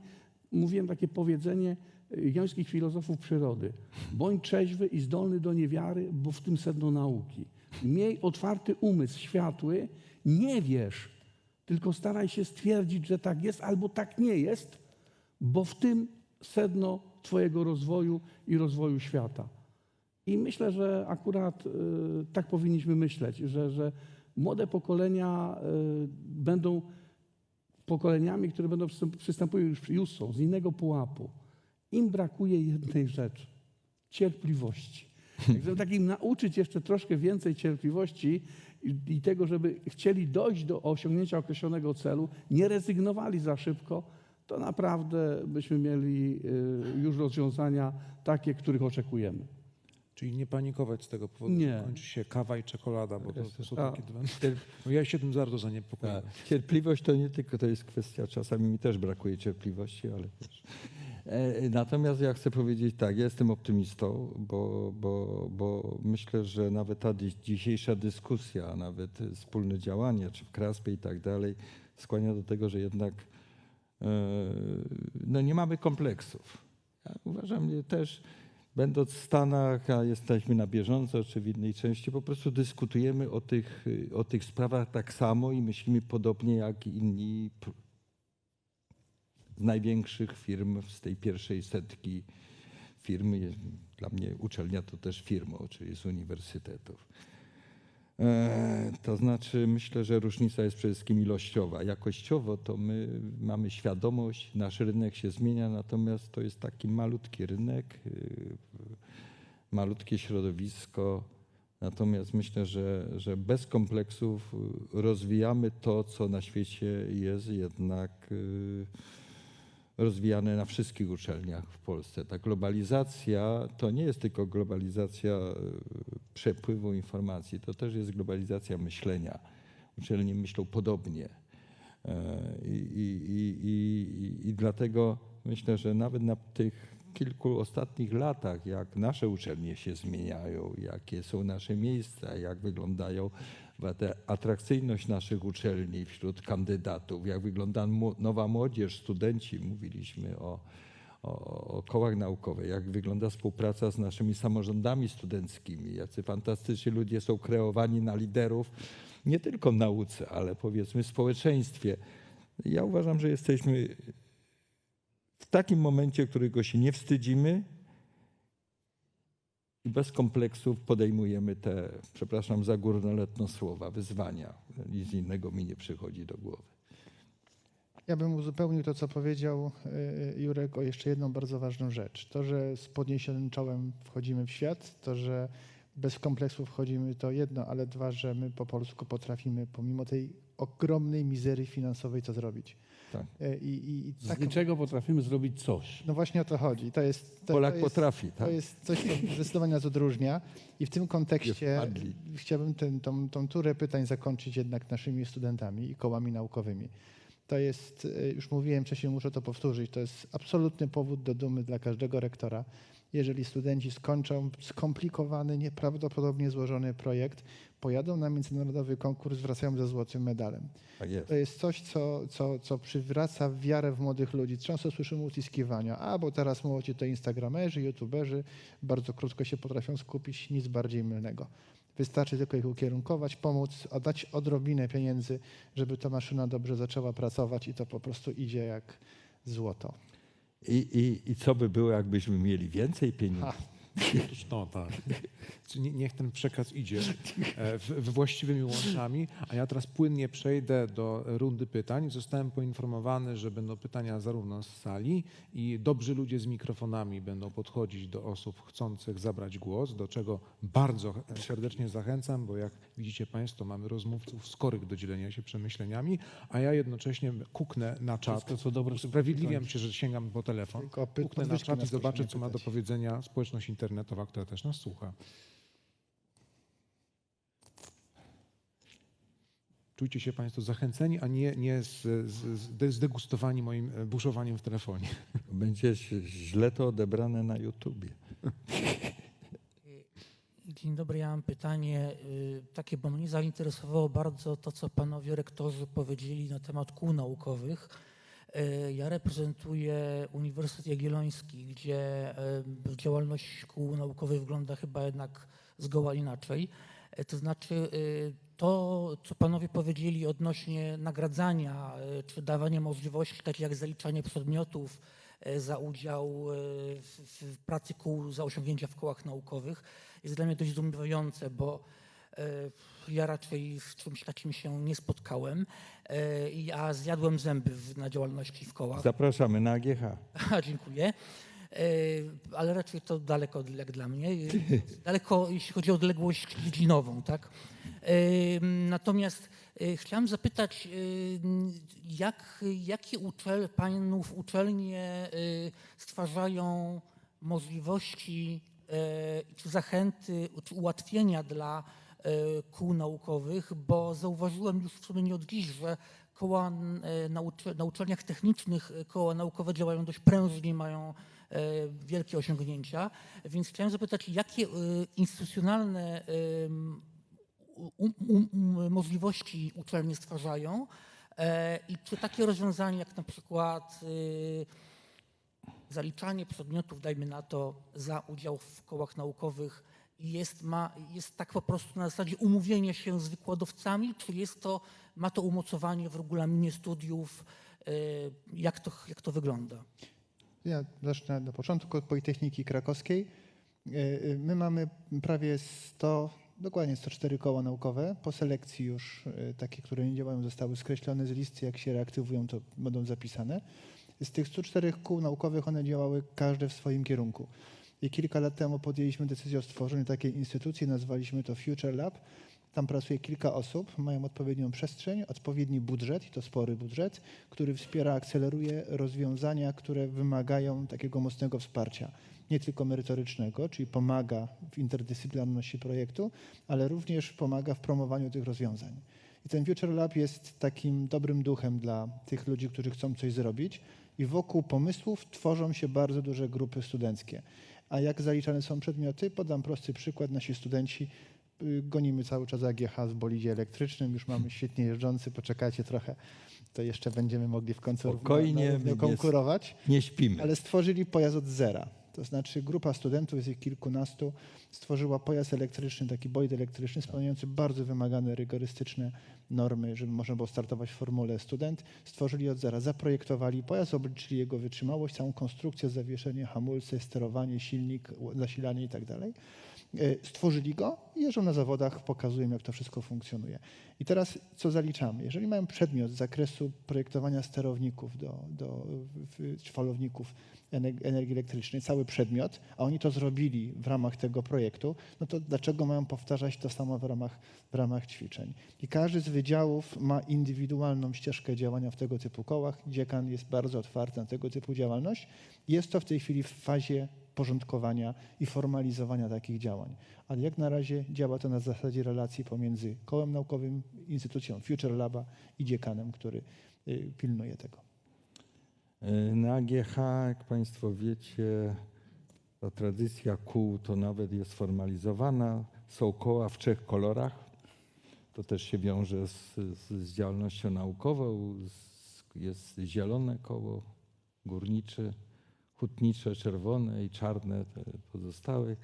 mówiłem takie powiedzenie japońskich filozofów przyrody. Bądź trzeźwy i zdolny do niewiary, bo w tym sedno nauki. Miej otwarty umysł, światły, nie wiesz, tylko staraj się stwierdzić, że tak jest albo tak nie jest, bo w tym sedno twojego rozwoju i rozwoju świata. I myślę, że akurat tak powinniśmy myśleć, że młode pokolenia będą pokoleniami, które będą przystępują już są z innego pułapu. Im brakuje jednej rzeczy – cierpliwości. Żeby takim nauczyć jeszcze troszkę więcej cierpliwości i tego, żeby chcieli dojść do osiągnięcia określonego celu, nie rezygnowali za szybko, to naprawdę byśmy mieli już rozwiązania takie, których oczekujemy. Czyli nie panikować z tego powodu, Nie. że kończy się kawa i czekolada, bo to są A, takie dwa. No ja się tym bardzo zaniepokoiłem. Tak. Cierpliwość to nie tylko to jest kwestia, czasami mi też brakuje cierpliwości, ale też. Natomiast ja chcę powiedzieć tak, ja jestem optymistą, bo myślę, że nawet ta dzisiejsza dyskusja, nawet wspólne działanie, czy w KRASP-ie i tak dalej, skłania do tego, że jednak no nie mamy kompleksów. Ja uważam, że też będąc w Stanach, a jesteśmy na bieżąco, czy w innej części, po prostu dyskutujemy o tych sprawach tak samo i myślimy podobnie jak inni z największych firm, z tej pierwszej setki firm. Dla mnie uczelnia to też firma, czyli z uniwersytetów. To znaczy myślę, że różnica jest przede wszystkim ilościowa. Jakościowo to my mamy świadomość, nasz rynek się zmienia, natomiast to jest taki malutki rynek, malutkie środowisko. Natomiast myślę, że bez kompleksów rozwijamy to, co na świecie jest jednak rozwijane na wszystkich uczelniach w Polsce. Ta globalizacja to nie jest tylko globalizacja przepływu informacji, to też jest globalizacja myślenia. Uczelnie myślą podobnie. I dlatego myślę, że nawet na tych kilku ostatnich latach, jak nasze uczelnie się zmieniają, jakie są nasze miejsca, jak wyglądają atrakcyjność naszych uczelni wśród kandydatów, jak wygląda nowa młodzież, studenci, mówiliśmy o kołach naukowych, jak wygląda współpraca z naszymi samorządami studenckimi, jacy fantastyczni ludzie są kreowani na liderów, nie tylko w nauce, ale powiedzmy w społeczeństwie. Ja uważam, że jesteśmy w takim momencie, którego się nie wstydzimy i bez kompleksów podejmujemy te, przepraszam za górnolotne słowa, wyzwania. Nic innego mi nie przychodzi do głowy. Ja bym uzupełnił to, co powiedział Jurek, o jeszcze jedną bardzo ważną rzecz. To, że z podniesionym czołem wchodzimy w świat, to, że bez kompleksów wchodzimy, to jedno, ale dwa, że my po polsku potrafimy pomimo tej ogromnej mizerii finansowej co zrobić. Tak. Z niczego potrafimy zrobić coś. No właśnie o to chodzi. Polak potrafi, tak? To jest coś, co zdecydowanie nas odróżnia i w tym kontekście wpadli. chciałbym tą turę pytań zakończyć jednak naszymi studentami i kołami naukowymi. To jest, już mówiłem wcześniej, muszę to powtórzyć, to jest absolutny powód do dumy dla każdego rektora, jeżeli studenci skończą skomplikowany, nieprawdopodobnie złożony projekt, pojadą na międzynarodowy konkurs, wracają ze złotym medalem. Tak jest. To jest coś, co przywraca wiarę w młodych ludzi. Często słyszymy uciskiwania, bo teraz młodzi to instagramerzy, youtuberzy, bardzo krótko się potrafią skupić, nic bardziej mylnego. Wystarczy tylko ich ukierunkować, pomóc, dać odrobinę pieniędzy, żeby ta maszyna dobrze zaczęła pracować i to po prostu idzie jak złoto. I co by było, jakbyśmy mieli więcej pieniędzy? Otóż to, tak. Niech ten przekaz idzie właściwymi łączami, a ja teraz płynnie przejdę do rundy pytań. Zostałem poinformowany, że będą pytania zarówno z sali i dobrzy ludzie z mikrofonami będą podchodzić do osób chcących zabrać głos, do czego bardzo serdecznie zachęcam, bo jak widzicie Państwo, mamy rozmówców skorych do dzielenia się przemyśleniami, a ja jednocześnie kuknę na czat. Wszystko, co dobre, szybko Usprawiedliwiam kończy. się, że sięgam po telefon. Tylko Kuknę na podwyżki czat i nas proszę zobaczę, nie co ma do pytać. powiedzenia społeczność internetowa, która też nas słucha. Czujcie się Państwo zachęceni, a nie zdegustowani moim buszowaniem w telefonie. Będzie źle to odebrane na YouTubie. Dzień dobry, ja mam pytanie takie, bo mnie zainteresowało bardzo to, co panowie rektorzy powiedzieli na temat kół naukowych. Ja reprezentuję Uniwersytet Jagielloński, gdzie działalność kół naukowych wygląda chyba jednak zgoła inaczej. To znaczy to, co panowie powiedzieli odnośnie nagradzania czy dawania możliwości, takie jak zaliczanie przedmiotów za udział w pracy kół, za osiągnięcia w kołach naukowych, jest dla mnie dość zdumiewające, bo ja raczej z czymś takim się nie spotkałem, a zjadłem zęby na działalności w kołach. Zapraszamy na AGH. Dziękuję. Ale raczej to daleko jak dla mnie. Daleko, jeśli chodzi o odległość dziedzinową, tak? Natomiast chciałem zapytać, jakie panów uczelnie stwarzają możliwości czy zachęty, czy ułatwienia dla kół naukowych, bo zauważyłem już w sumie nie od dziś, że koła na uczelniach technicznych, koła naukowe działają dość prężnie, mają wielkie osiągnięcia, więc chciałem zapytać, jakie instytucjonalne możliwości uczelnie stwarzają i czy takie rozwiązania jak na przykład zaliczanie przedmiotów, dajmy na to, za udział w kołach naukowych jest tak po prostu na zasadzie umówienia się z wykładowcami, czy ma to umocowanie w regulaminie studiów? Jak to wygląda? Ja zacznę na początku od Politechniki Krakowskiej. My mamy prawie dokładnie 104 koła naukowe. Po selekcji już takie, które nie działają, zostały skreślone z listy. Jak się reaktywują, to będą zapisane. Z tych 104 kół naukowych one działały każde w swoim kierunku. I kilka lat temu podjęliśmy decyzję o stworzeniu takiej instytucji, nazwaliśmy to Future Lab. Tam pracuje kilka osób, mają odpowiednią przestrzeń, odpowiedni budżet, i to spory budżet, który wspiera, akceleruje rozwiązania, które wymagają takiego mocnego wsparcia. Nie tylko merytorycznego, czyli pomaga w interdyscyplinarności projektu, ale również pomaga w promowaniu tych rozwiązań. I ten Future Lab jest takim dobrym duchem dla tych ludzi, którzy chcą coś zrobić i wokół pomysłów tworzą się bardzo duże grupy studenckie. A jak zaliczane są przedmioty? Podam prosty przykład. Nasi studenci gonimy cały czas AGH w bolidzie elektrycznym, już mamy świetnie jeżdżący, poczekajcie trochę, to jeszcze będziemy mogli w końcu Spokojnie, konkurować. Nie śpimy. Ale stworzyli pojazd od zera. To znaczy grupa studentów, jest ich kilkunastu, stworzyła pojazd elektryczny, taki bolid elektryczny spełniający bardzo wymagane, rygorystyczne normy, żeby można było startować w formule student. Stworzyli od zera, zaprojektowali pojazd, obliczyli jego wytrzymałość, całą konstrukcję, zawieszenie, hamulce, sterowanie, silnik, zasilanie i tak dalej. Stworzyli go i jeżdżą na zawodach, pokazują, jak to wszystko funkcjonuje. I teraz co zaliczamy? Jeżeli mają przedmiot z zakresu projektowania sterowników czy falowników energii elektrycznej, cały przedmiot, a oni to zrobili w ramach tego projektu, no to dlaczego mają powtarzać to samo w ramach ćwiczeń? I każdy z wydziałów ma indywidualną ścieżkę działania w tego typu kołach. Dziekan jest bardzo otwarty na tego typu działalność. Jest to w tej chwili w fazie porządkowania i formalizowania takich działań. Ale jak na razie działa to na zasadzie relacji pomiędzy kołem naukowym, instytucją Future Laba i dziekanem, który pilnuje tego. Na AGH, jak Państwo wiecie, ta tradycja kół to nawet jest sformalizowana. Są koła w 3 kolorach. To też się wiąże z działalnością naukową. Jest zielone koło, górnicze, hutnicze, czerwone i czarne te pozostałe.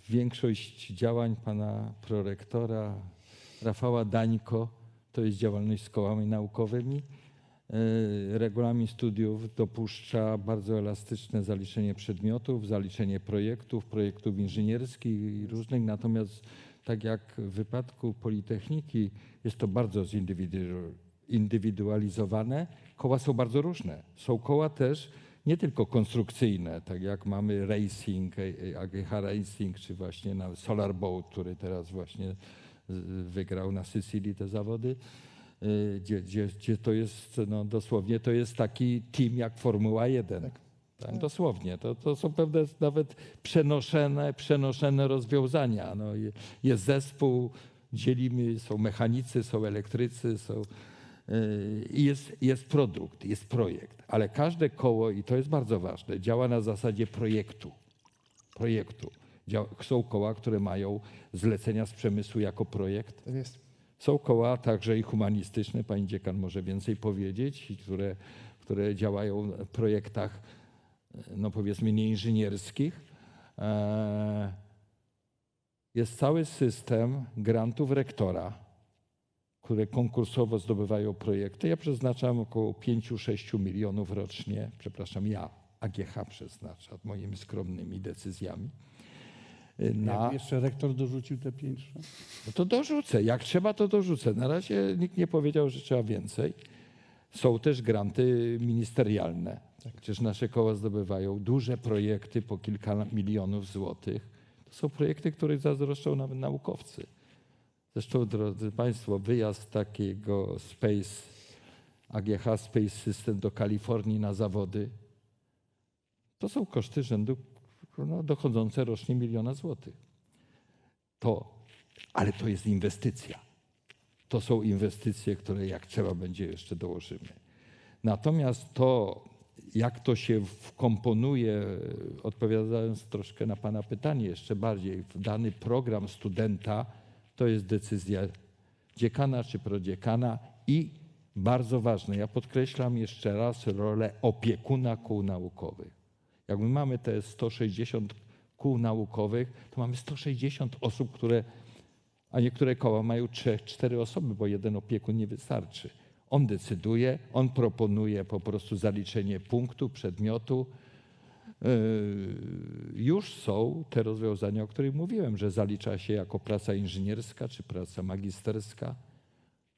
Większość działań pana prorektora Rafała Dańko to jest działalność z kołami naukowymi. Regulamin studiów dopuszcza bardzo elastyczne zaliczenie przedmiotów, zaliczenie projektów inżynierskich i różnych, natomiast tak jak w wypadku Politechniki jest to bardzo zindywidualizowane. Koła są bardzo różne. Są koła też nie tylko konstrukcyjne, tak jak mamy Racing, AGH Racing, czy właśnie na Solar Boat, który teraz właśnie wygrał na Sycylii te zawody, gdzie to jest, no dosłownie, to jest taki team jak Formuła 1. Tak, dosłownie. To są pewne nawet przenoszone rozwiązania. No, jest zespół, dzielimy, są mechanicy, są elektrycy, i jest produkt, jest projekt. Ale każde koło, i to jest bardzo ważne, działa na zasadzie projektu. Są koła, które mają zlecenia z przemysłu jako projekt. Tak jest. Są koła także i humanistyczne, pani dziekan może więcej powiedzieć, które działają w projektach, no powiedzmy, nieinżynierskich. Jest cały system grantów rektora, które konkursowo zdobywają projekty. Ja przeznaczam około 5-6 milionów rocznie, AGH przeznacza moimi skromnymi decyzjami. Jak jeszcze rektor dorzucił te 5. No to dorzucę. Jak trzeba, to dorzucę. Na razie nikt nie powiedział, że trzeba więcej. Są też granty ministerialne. Przecież nasze koła zdobywają duże projekty po kilka milionów złotych. To są projekty, których zazdroszczą nawet naukowcy. Zresztą, drodzy Państwo, wyjazd takiego AGH Space System do Kalifornii na zawody, to są koszty rzędu dochodzące rocznie 1 000 000 złotych. Ale to jest inwestycja. To są inwestycje, które jak trzeba będzie jeszcze dołożymy. Natomiast to, jak to się wkomponuje, odpowiadając troszkę na pana pytanie jeszcze bardziej, w dany program studenta, to jest decyzja dziekana czy prodziekana i bardzo ważne, ja podkreślam jeszcze raz rolę opiekuna kół naukowych. Jak my mamy te 160 kół naukowych, to mamy 160 osób, a niektóre koła mają 3-4 osoby, bo jeden opiekun nie wystarczy. On decyduje, on proponuje po prostu zaliczenie punktu, przedmiotu. Już są te rozwiązania, o których mówiłem, że zalicza się jako praca inżynierska czy praca magisterska.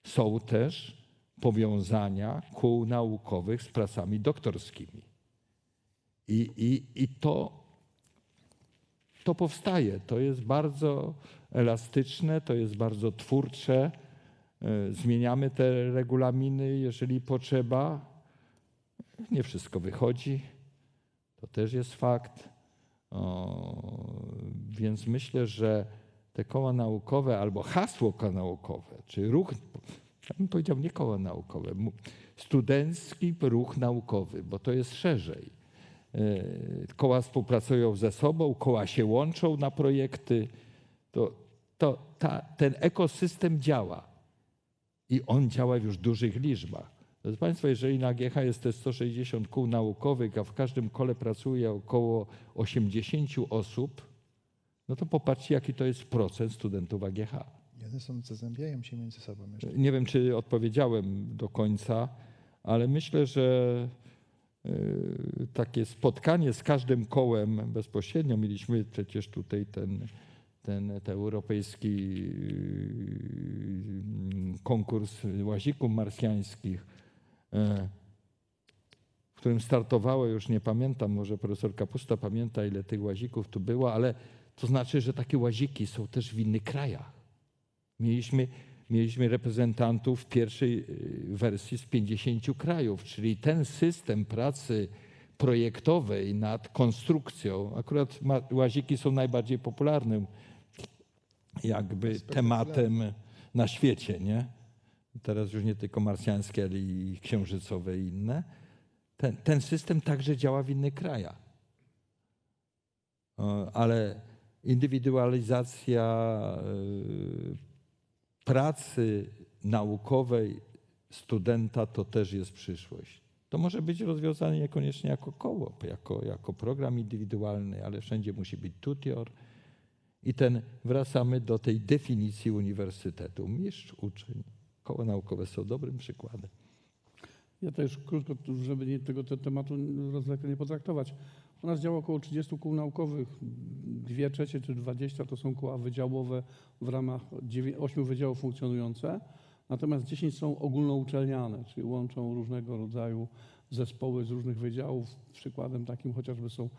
Są też powiązania kół naukowych z pracami doktorskimi. I to powstaje. To jest bardzo elastyczne, to jest bardzo twórcze. Zmieniamy te regulaminy, jeżeli potrzeba. Nie wszystko wychodzi. To też jest fakt. Więc myślę, że te koła naukowe albo hasło koła naukowe, czy ruch, ja bym powiedział nie koła naukowe, studencki ruch naukowy, bo to jest szerzej. Koła współpracują ze sobą, koła się łączą na projekty. Ten ekosystem działa i on działa już w dużych liczbach. Proszę Państwa, jeżeli na AGH jest te 160 kół naukowych, a w każdym kole pracuje około 80 osób, no to popatrzcie, jaki to jest procent studentów AGH. One zazębiają się między sobą jeszcze. Nie wiem, czy odpowiedziałem do końca, ale myślę, że takie spotkanie z każdym kołem bezpośrednio, mieliśmy przecież tutaj ten europejski konkurs łazików marsjańskich, w którym startowało, już nie pamiętam, może profesor Kapusta pamięta, ile tych łazików tu było, ale to znaczy, że takie łaziki są też w innych krajach. Mieliśmy reprezentantów w pierwszej wersji z 50 krajów, czyli ten system pracy projektowej nad konstrukcją, akurat łaziki są najbardziej popularnym jakby tematem na świecie, nie? Teraz już nie tylko marsjańskie, ale i księżycowe i inne. Ten system także działa w innych krajach. Ale indywidualizacja pracy naukowej studenta to też jest przyszłość. To może być rozwiązanie niekoniecznie jako koło, jako program indywidualny, ale wszędzie musi być tutor. I wracamy do tej definicji uniwersytetu. Mistrz, uczeń. Koła naukowe są dobrym przykładem. Ja też krótko, żeby tego tematu rozlegle nie potraktować. U nas działa około 30 kół naukowych, 2/3 czy 20 to są koła wydziałowe w ramach 8 wydziałów funkcjonujące, natomiast 10 są ogólnouczelniane, czyli łączą różnego rodzaju zespoły z różnych wydziałów. Przykładem takim chociażby są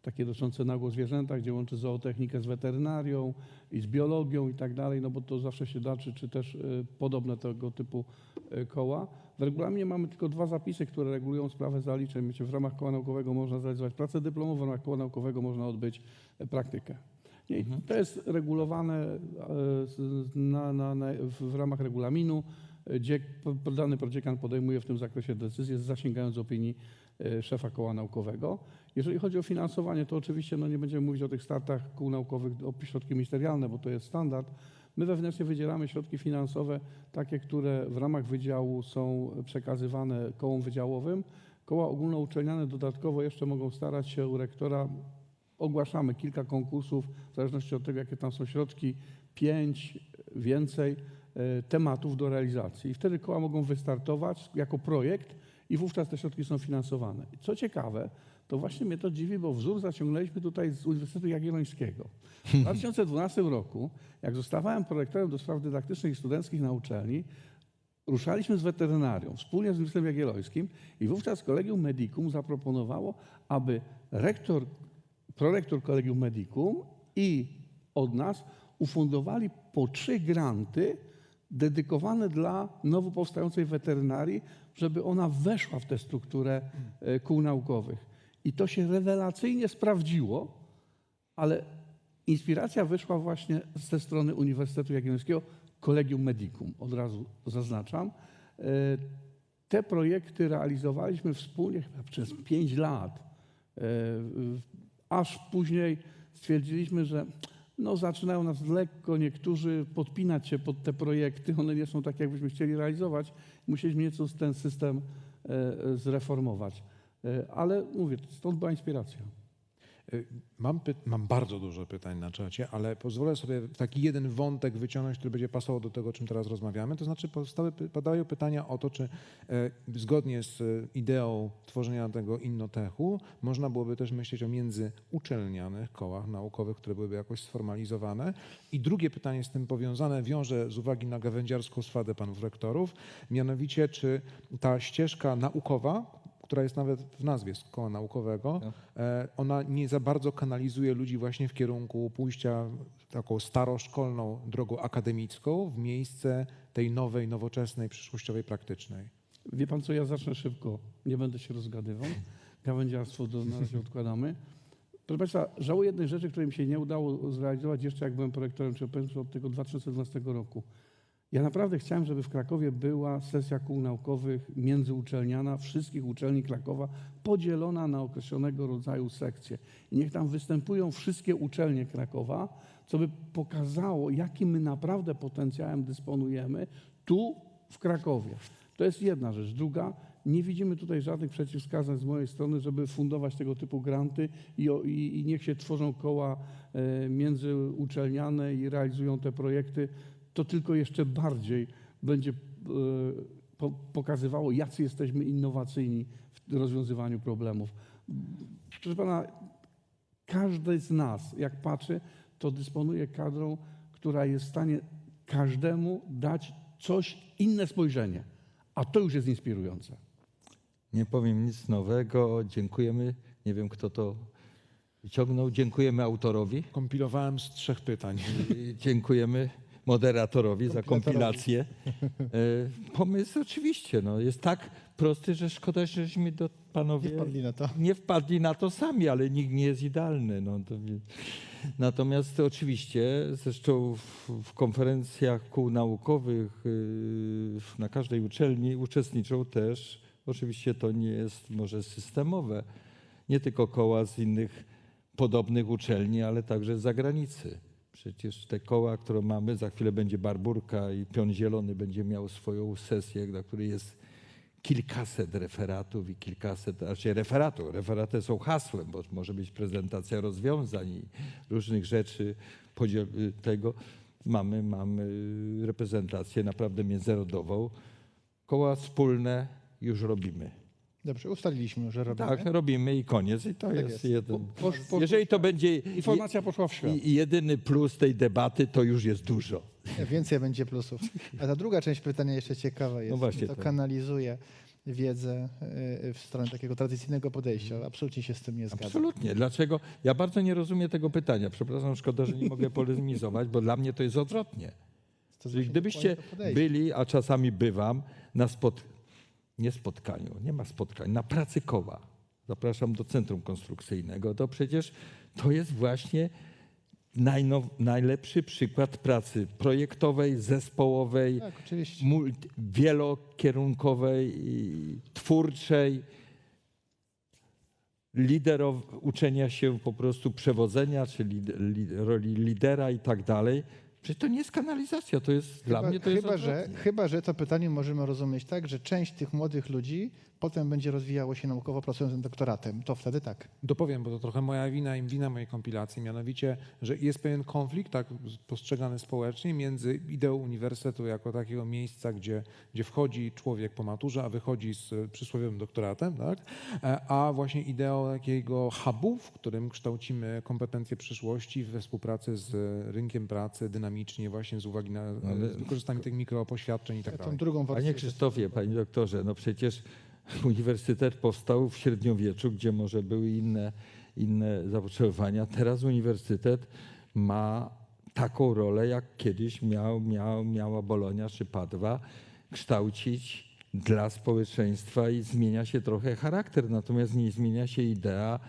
takie dotyczące nauk o zwierzętach, gdzie łączy zootechnikę z weterynarią i z biologią i tak dalej, no bo to zawsze się da, czy też podobne tego typu koła. W regulaminie mamy tylko 2 zapisy, które regulują sprawę zaliczeń. Mianowicie w ramach koła naukowego można zrealizować pracę dyplomową, w ramach koła naukowego można odbyć praktykę. I to jest regulowane w ramach regulaminu, gdzie dany prodziekan podejmuje w tym zakresie decyzję, zasięgając opinii szefa koła naukowego. Jeżeli chodzi o finansowanie, to oczywiście nie będziemy mówić o tych startach kół naukowych, o środki ministerialne, bo to jest standard. My wewnętrznie wydzielamy środki finansowe, takie, które w ramach wydziału są przekazywane kołom wydziałowym. Koła ogólnouczelniane dodatkowo jeszcze mogą starać się u rektora. Ogłaszamy kilka konkursów, w zależności od tego, jakie tam są środki, 5, więcej tematów do realizacji. I wtedy koła mogą wystartować jako projekt i wówczas te środki są finansowane. I co ciekawe, to właśnie mnie to dziwi, bo wzór zaciągnęliśmy tutaj z Uniwersytetu Jagiellońskiego. W 2012 roku, jak zostawałem prorektorem do spraw dydaktycznych i studenckich na uczelni, ruszaliśmy z weterynarią wspólnie z Uniwersytetem Jagiellońskim i wówczas Collegium Medicum zaproponowało, aby prorektor Collegium Medicum i od nas ufundowali po 3 granty dedykowane dla nowo powstającej weterynarii, żeby ona weszła w tę strukturę kół naukowych. I to się rewelacyjnie sprawdziło, ale inspiracja wyszła właśnie ze strony Uniwersytetu Jagiellońskiego, Collegium Medicum, od razu zaznaczam. Te projekty realizowaliśmy wspólnie chyba przez 5 lat, aż później stwierdziliśmy, że zaczynają nas lekko niektórzy podpinać się pod te projekty, one nie są takie, jakbyśmy chcieli realizować. Musieliśmy nieco ten system zreformować. Ale mówię, stąd była inspiracja. Mam bardzo dużo pytań na czacie, ale pozwolę sobie taki jeden wątek wyciągnąć, który będzie pasował do tego, o czym teraz rozmawiamy. To znaczy padają pytania o to, czy zgodnie z ideą tworzenia tego innotechu można byłoby też myśleć o międzyuczelnianych kołach naukowych, które byłyby jakoś sformalizowane. I drugie pytanie z tym powiązane wiąże z uwagi na gawędziarską swadę panów rektorów, mianowicie czy ta ścieżka naukowa, która jest nawet w nazwie z koła naukowego, ona nie za bardzo kanalizuje ludzi właśnie w kierunku pójścia taką staroszkolną drogą akademicką w miejsce tej nowej, nowoczesnej, przyszłościowej, praktycznej. Wie pan co, ja zacznę szybko, nie będę się rozgadywał. Gawędziarstwo na razie odkładamy. Proszę Państwa, żałuję jednej rzeczy, której mi się nie udało zrealizować jeszcze jak byłem prorektorem, czy od tego 2012 roku. Ja naprawdę chciałem, żeby w Krakowie była sesja kół naukowych międzyuczelniana wszystkich uczelni Krakowa, podzielona na określonego rodzaju sekcje. I niech tam występują wszystkie uczelnie Krakowa, co by pokazało, jakim my naprawdę potencjałem dysponujemy tu w Krakowie. To jest jedna rzecz. Druga, nie widzimy tutaj żadnych przeciwwskazań z mojej strony, żeby fundować tego typu granty i niech się tworzą koła międzyuczelniane i realizują te projekty. To tylko jeszcze bardziej będzie pokazywało, jacy jesteśmy innowacyjni w rozwiązywaniu problemów. Proszę pana, każdy z nas, jak patrzy, to dysponuje kadrą, która jest w stanie każdemu dać inne spojrzenie, a to już jest inspirujące. Nie powiem nic nowego. Dziękujemy. Nie wiem, kto to wyciągnął. Dziękujemy autorowi. Kompilowałem z 3 pytań. Dziękujemy moderatorowi za kompilację. Pomysł oczywiście jest tak prosty, że szkoda, żeśmy panowie nie wpadli na to sami, ale nikt nie jest idealny. Natomiast oczywiście, zresztą w konferencjach kół naukowych na każdej uczelni uczestniczą też, oczywiście to nie jest może systemowe, nie tylko koła z innych podobnych uczelni, ale także z zagranicy. Przecież te koła, które mamy, za chwilę będzie Barburka i Pion Zielony będzie miał swoją sesję, na której jest kilkaset referatów i referaty są hasłem, bo może być prezentacja rozwiązań i różnych rzeczy. Mamy reprezentację naprawdę międzynarodową. Koła wspólne już robimy. Dobrze, ustaliliśmy, że robimy. Tak, robimy i koniec. I to Tak jest jest. jeden. Posz- Jeżeli to będzie Informacja poszła w świat. i jedyny plus tej debaty, to już jest dużo. Więcej będzie plusów. A ta druga część pytania jeszcze ciekawa jest. No właśnie, to to. kanalizuje wiedzę w stronę takiego tradycyjnego podejścia. Absolutnie się z tym nie zgadzam. Absolutnie. Dlaczego? Ja bardzo nie rozumiem tego pytania. Przepraszam, szkoda, że nie mogę polemizować, bo dla mnie to jest odwrotnie. To Czyli właśnie gdybyście dokładnie to podejście. byli, a czasami bywam, na nie spotkaniu, nie ma spotkań, na pracy koła. Zapraszam do centrum konstrukcyjnego. To przecież to jest właśnie najlepszy przykład pracy projektowej, zespołowej, Tak, oczywiście. wielokierunkowej, i twórczej, uczenia się po prostu przewodzenia, czyli roli lidera i tak dalej. Przecież to nie jest kanalizacja, to jest dla mnie to jest odwrotnie. Chyba, że to pytanie możemy rozumieć tak, że część tych młodych ludzi potem będzie rozwijało się naukowo pracując nad doktoratem. To wtedy tak. Dopowiem, bo to trochę moja wina i wina mojej kompilacji, mianowicie, że jest pewien konflikt, tak postrzegany społecznie, między ideą uniwersytetu jako takiego miejsca, gdzie wchodzi człowiek po maturze, a wychodzi z przysłowiowym doktoratem, tak? A właśnie ideą takiego hubu, w którym kształcimy kompetencje przyszłości we współpracy z rynkiem pracy dynamicznie, właśnie z uwagi na wykorzystanie tych mikropoświadczeń i tak Ja tą dalej. drugą Panie wersję- Krzysztofie, panie doktorze, no przecież uniwersytet powstał w średniowieczu, gdzie może były inne zapotrzebowania. Teraz uniwersytet ma taką rolę, jak kiedyś miała Bolonia czy Padwa, kształcić dla społeczeństwa i zmienia się trochę charakter, natomiast nie zmienia się idea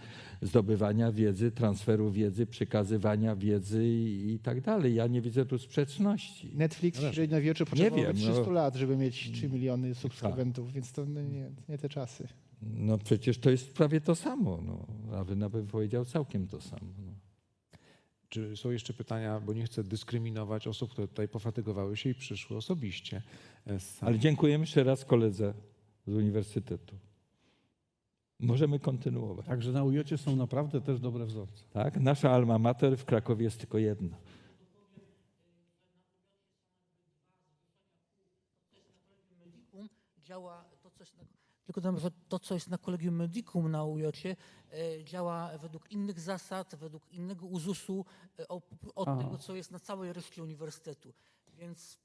zdobywania wiedzy, transferu wiedzy, przekazywania wiedzy i tak dalej. Ja nie widzę tu sprzeczności. Netflix w średniowieczu potrzebował wiem, 300 no. lat, żeby mieć 3 miliony subskrybentów, więc to nie te czasy. No przecież to jest prawie to samo, no. A wy nawet powiedział całkiem to samo. No. Czy są jeszcze pytania, bo nie chcę dyskryminować osób, które tutaj pofatygowały się i przyszły osobiście. Ale dziękujemy jeszcze raz koledze z uniwersytetu. Możemy kontynuować. Także na UJ są naprawdę też dobre wzorce. Tak? Nasza alma mater w Krakowie jest tylko jedna. Medicum działa tylko dodam, że to, co jest na Collegium Medicum na UJ-cie, działa według innych zasad, według innego uzusu od Aha. tego, co jest na całej reszcie uniwersytetu. Więc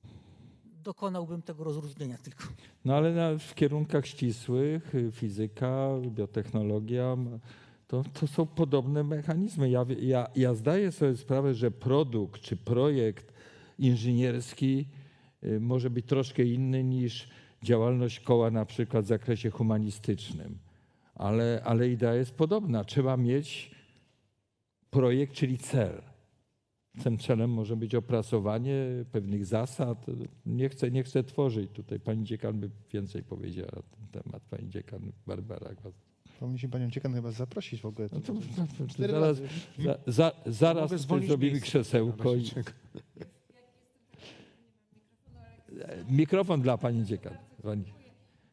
dokonałbym tego rozróżnienia tylko. No ale w kierunkach ścisłych, fizyka, biotechnologia, to są podobne mechanizmy. Ja zdaję sobie sprawę, że produkt czy projekt inżynierski może być troszkę inny niż działalność koła na przykład w zakresie humanistycznym. Ale idea jest podobna. Trzeba mieć projekt, czyli cel. Tym celem może być opracowanie pewnych zasad. Nie chcę tworzyć tutaj. Pani dziekan by więcej powiedziała na ten temat. Pani dziekan Barbara. Powinniśmy panią dziekan chyba zaprosić w ogóle. No to Cztery zaraz razy. zaraz Mogę tutaj zwolnić zrobimy miejsce. krzesełko. Mikrofon dla pani dziekan. Pani.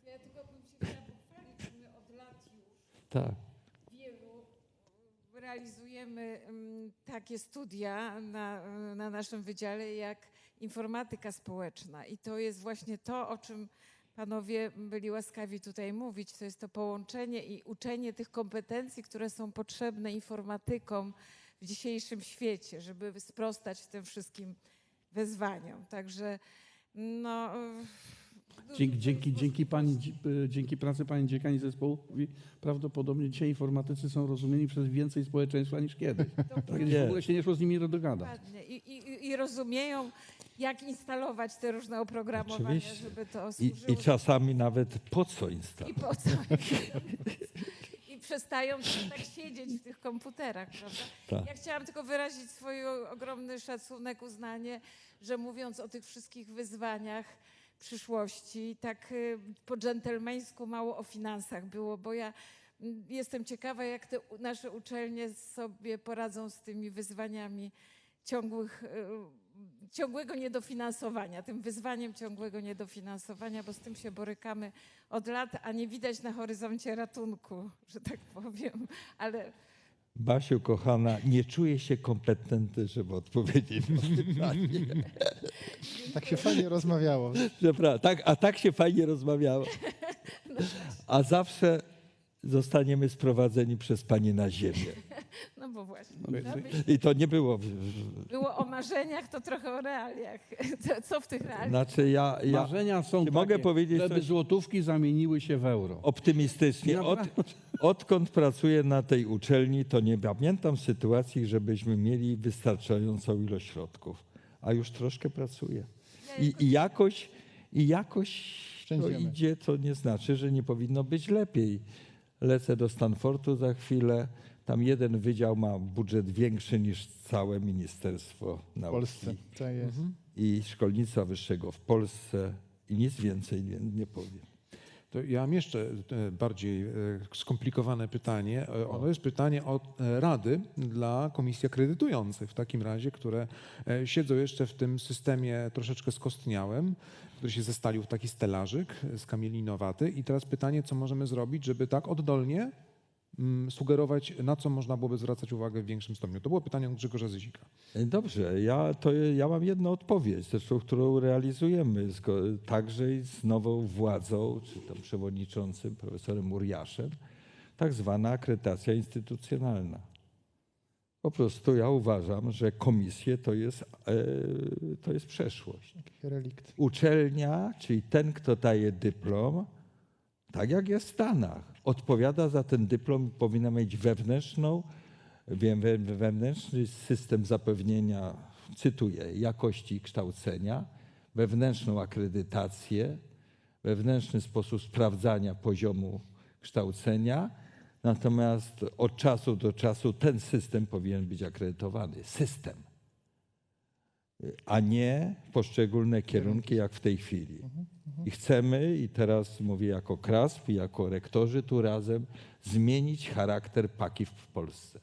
Ja tylko bym się chciała pochwalić, że my od lat już Tak. wielu realizujemy takie studia na naszym wydziale jak informatyka społeczna. I to jest właśnie to, o czym panowie byli łaskawi tutaj mówić. To jest to połączenie i uczenie tych kompetencji, które są potrzebne informatykom w dzisiejszym świecie, żeby sprostać tym wszystkim wyzwaniom. Także no... Dzięki pracy pani dziekan i zespołowi prawdopodobnie dzisiaj informatycy są rozumieni przez więcej społeczeństwa niż kiedyś. Kiedyś w ogóle się nie szło z nimi dogadać. Dokładnie. I rozumieją, jak instalować te różne oprogramowania, Oczywiście. żeby to służyło. I czasami nawet po co I instalować. po co? I przestają tak siedzieć w tych komputerach, prawda? Tak. Ja chciałam tylko wyrazić swój ogromny szacunek, uznanie, że mówiąc o tych wszystkich wyzwaniach przyszłości, tak po dżentelmeńsku mało o finansach było, bo ja jestem ciekawa, jak te nasze uczelnie sobie poradzą z tymi wyzwaniami ciągłego niedofinansowania, tym wyzwaniem ciągłego niedofinansowania, bo z tym się borykamy od lat, a nie widać na horyzoncie ratunku, że tak powiem, ale... Basiu, kochana, nie czuję się kompetentny, żeby odpowiedzieć na pytanie. Tak się fajnie rozmawiało. Tak się fajnie rozmawiało. No a zawsze zostaniemy sprowadzeni przez Panie na ziemię. No bo właśnie. I to nie było... Było o marzeniach, to trochę o realiach. Co w tych realiach? Znaczy ja Marzenia są Czy mogę takie, powiedzieć żeby coś? złotówki zamieniły się w euro. optymistycznie. Naprawdę. Odkąd pracuję na tej uczelni, to nie pamiętam sytuacji, żebyśmy mieli wystarczającą ilość środków. A już troszkę pracuję. I jakoś to Szczędziemy. idzie, to nie znaczy, że nie powinno być lepiej. Lecę do Stanfordu za chwilę. Tam jeden wydział ma budżet większy niż całe Ministerstwo W Nauki Polsce. To jest. i Szkolnictwa Wyższego w Polsce i nic więcej nie powiem. To ja mam jeszcze bardziej skomplikowane pytanie. Ono jest pytanie o rady dla komisji akredytujących w takim razie, które siedzą jeszcze w tym systemie troszeczkę skostniałym, który się zestalił w taki stelażyk skamielinowaty. I teraz pytanie, co możemy zrobić, żeby tak oddolnie sugerować, na co można byłoby zwracać uwagę w większym stopniu. To było pytanie od Grzegorza Zyzika. Dobrze, ja mam jedną odpowiedź, zresztą, którą realizujemy także i z nową władzą, czy tam przewodniczącym profesorem Uriaszem, tak zwana akredytacja instytucjonalna. Po prostu ja uważam, że komisje to jest przeszłość. Taki relikt. Uczelnia, czyli ten, kto daje dyplom, tak jak jest w Stanach, odpowiada za ten dyplom i powinna mieć wewnętrzny system zapewnienia, cytuję, jakości kształcenia, wewnętrzną akredytację, wewnętrzny sposób sprawdzania poziomu kształcenia. Natomiast od czasu do czasu ten system powinien być akredytowany. System. A nie poszczególne kierunki jak w tej chwili. I chcemy, i teraz mówię jako KRASP i jako rektorzy tu razem, zmienić charakter PAKI w Polsce.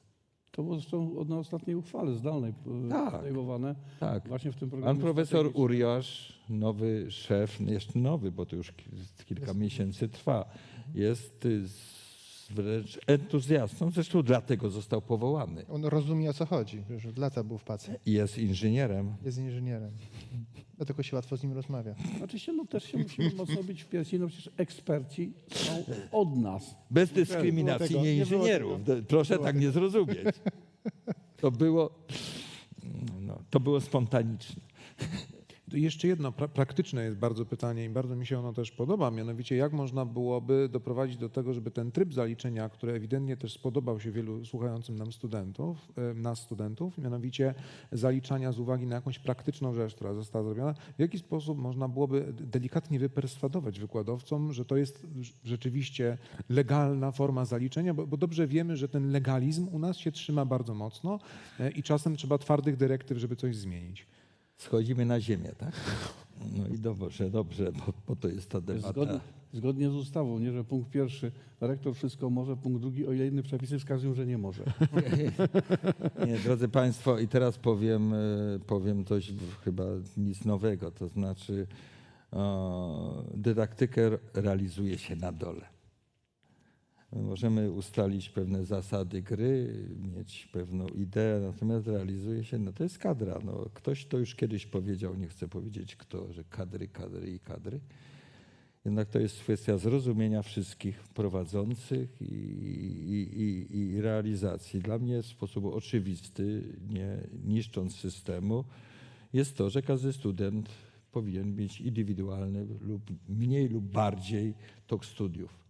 To było zresztą na ostatniej uchwale zdalnej Tak. podejmowane Tak. właśnie w tym programie. Pan profesor strategicznym. Uriasz, nowy szef, jeszcze nowy, bo to już kilka miesięcy trwa, jest wręcz entuzjastą, zresztą dlatego został powołany. On rozumie, o co chodzi. Już od lata był w pacy. I jest inżynierem. Jest inżynierem. Dlatego się łatwo z nim rozmawia. Znaczy się, no też się musimy mocno bić w piersi, no przecież eksperci są od nas. Bez dyskryminacji tego, nie nie było inżynierów. Proszę tak nie zrozumieć. To było spontaniczne. To jeszcze jedno praktyczne jest bardzo pytanie i bardzo mi się ono też podoba, mianowicie jak można byłoby doprowadzić do tego, żeby ten tryb zaliczenia, który ewidentnie też spodobał się wielu słuchającym nas studentów, mianowicie zaliczania z uwagi na jakąś praktyczną rzecz, która została zrobiona, w jaki sposób można byłoby delikatnie wyperswadować wykładowcom, że to jest rzeczywiście legalna forma zaliczenia, bo dobrze wiemy, że ten legalizm u nas się trzyma bardzo mocno i czasem trzeba twardych dyrektyw, żeby coś zmienić. Schodzimy na ziemię, tak? No i dobrze, bo to jest ta debata. Zgodnie z ustawą, nie, że punkt pierwszy, rektor wszystko może, punkt drugi, o ile inne przepisy wskazują, że nie może. Nie, drodzy Państwo, i teraz powiem coś chyba nic nowego, to znaczy dydaktykę realizuje się na dole. Możemy ustalić pewne zasady gry, mieć pewną ideę, natomiast realizuje się, no to jest kadra. No, ktoś to już kiedyś powiedział, nie chcę powiedzieć kto, że kadry. Jednak to jest kwestia zrozumienia wszystkich prowadzących i realizacji. Dla mnie w sposób oczywisty, nie niszcząc systemu, jest to, że każdy student powinien mieć indywidualny lub mniej lub bardziej tok studiów.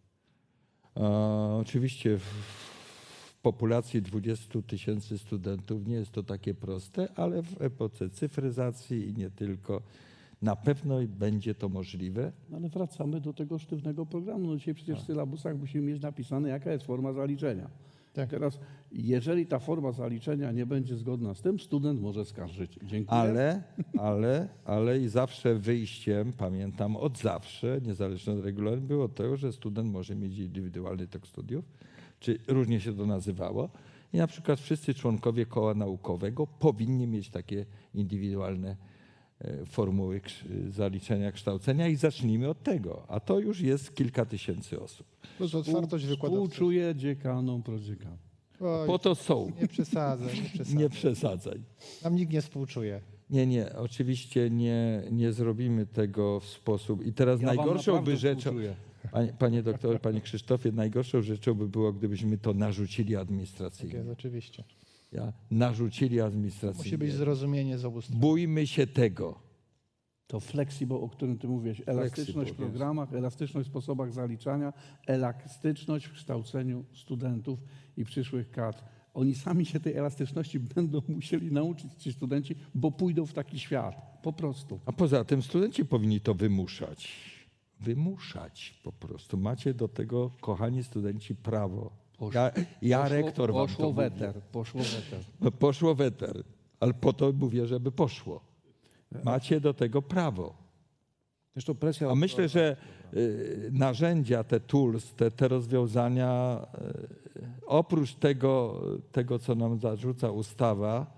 Oczywiście w populacji 20 000 studentów nie jest to takie proste, ale w epoce cyfryzacji i nie tylko na pewno będzie to możliwe. No ale wracamy do tego sztywnego programu. No dzisiaj przecież w sylabusach musimy mieć napisane, jaka jest forma zaliczenia. Tak. Teraz, jeżeli ta forma zaliczenia nie będzie zgodna z tym, student może skarżyć. Dziękuję. Ale i zawsze wyjściem, pamiętam od zawsze, niezależnie od regulaminu, było to, że student może mieć indywidualny tok studiów, czy różnie się to nazywało. I na przykład wszyscy członkowie koła naukowego powinni mieć takie indywidualne formuły zaliczenia kształcenia i zacznijmy od tego. A to już jest kilka tysięcy osób. Plus otwartość wykładowców. Współczuję dziekanom, prodziekanom. Oj, Po to są. nie przesadzaj. Nie przesadzaj. Nam nikt nie współczuje. Nie, oczywiście nie zrobimy tego w sposób. I teraz Ja wam najgorszą naprawdę by rzeczą. współczuję. Panie doktorze, panie Krzysztofie, najgorszą rzeczą by było, gdybyśmy to narzucili Tak jest, administracyjnie. oczywiście. Narzucili administracyjnie. Musi być zrozumienie z obu stron. Bójmy się tego. To flexible, o którym ty mówiłeś, elastyczność w Flexible, programach, elastyczność w sposobach zaliczania, elastyczność w kształceniu studentów i przyszłych kadr. Oni sami się tej elastyczności będą musieli nauczyć, ci studenci, bo pójdą w taki świat. Po prostu. A poza tym studenci powinni to wymuszać. Wymuszać po prostu. Macie do tego, kochani studenci, prawo. Ja rektor wam to mówię. Poszło weter. Poszło weter, ale po to mówię, żeby poszło. Macie do tego prawo. Zresztą presja... A myślę, że narzędzia, te tools, te rozwiązania, oprócz tego, co nam zarzuca ustawa,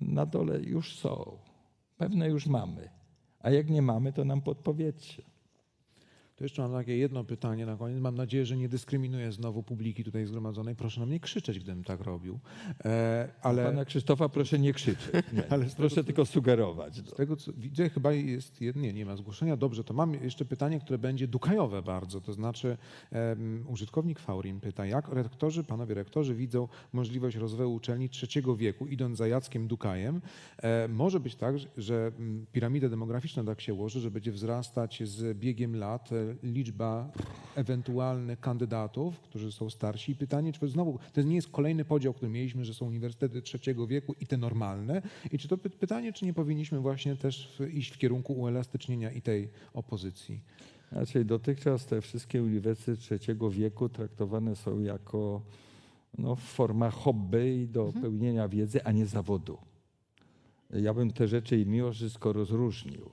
na dole już są. Pewne już mamy. A jak nie mamy, to nam podpowiedzcie. To jeszcze mam takie jedno pytanie na koniec. Mam nadzieję, że nie dyskryminuję znowu publiki tutaj zgromadzonej. Proszę na mnie krzyczeć, gdybym tak robił. Ale Pana Krzysztofa proszę nie krzyczeć. Nie. Ale Proszę tylko sugerować. z tego, co widzę, chyba jest... nie ma zgłoszenia. Dobrze, to mam jeszcze pytanie, które będzie dukajowe bardzo. To znaczy użytkownik Faurin pyta, jak panowie rektorzy widzą możliwość rozwoju uczelni trzeciego wieku, idąc za Jackiem Dukajem. Może być tak, że piramida demograficzna tak się ułoży, że będzie wzrastać z biegiem lat liczba ewentualnych kandydatów, którzy są starsi. I pytanie, czy znowu to nie jest kolejny podział, który mieliśmy, że są uniwersytety trzeciego wieku i te normalne. I czy to pytanie, czy nie powinniśmy właśnie też iść w kierunku uelastycznienia i tej opozycji? Znaczy, dotychczas te wszystkie uniwersytety trzeciego wieku traktowane są jako forma hobby i do pełnienia wiedzy, a nie zawodu. Ja bym te rzeczy i mimo wszystko rozróżnił.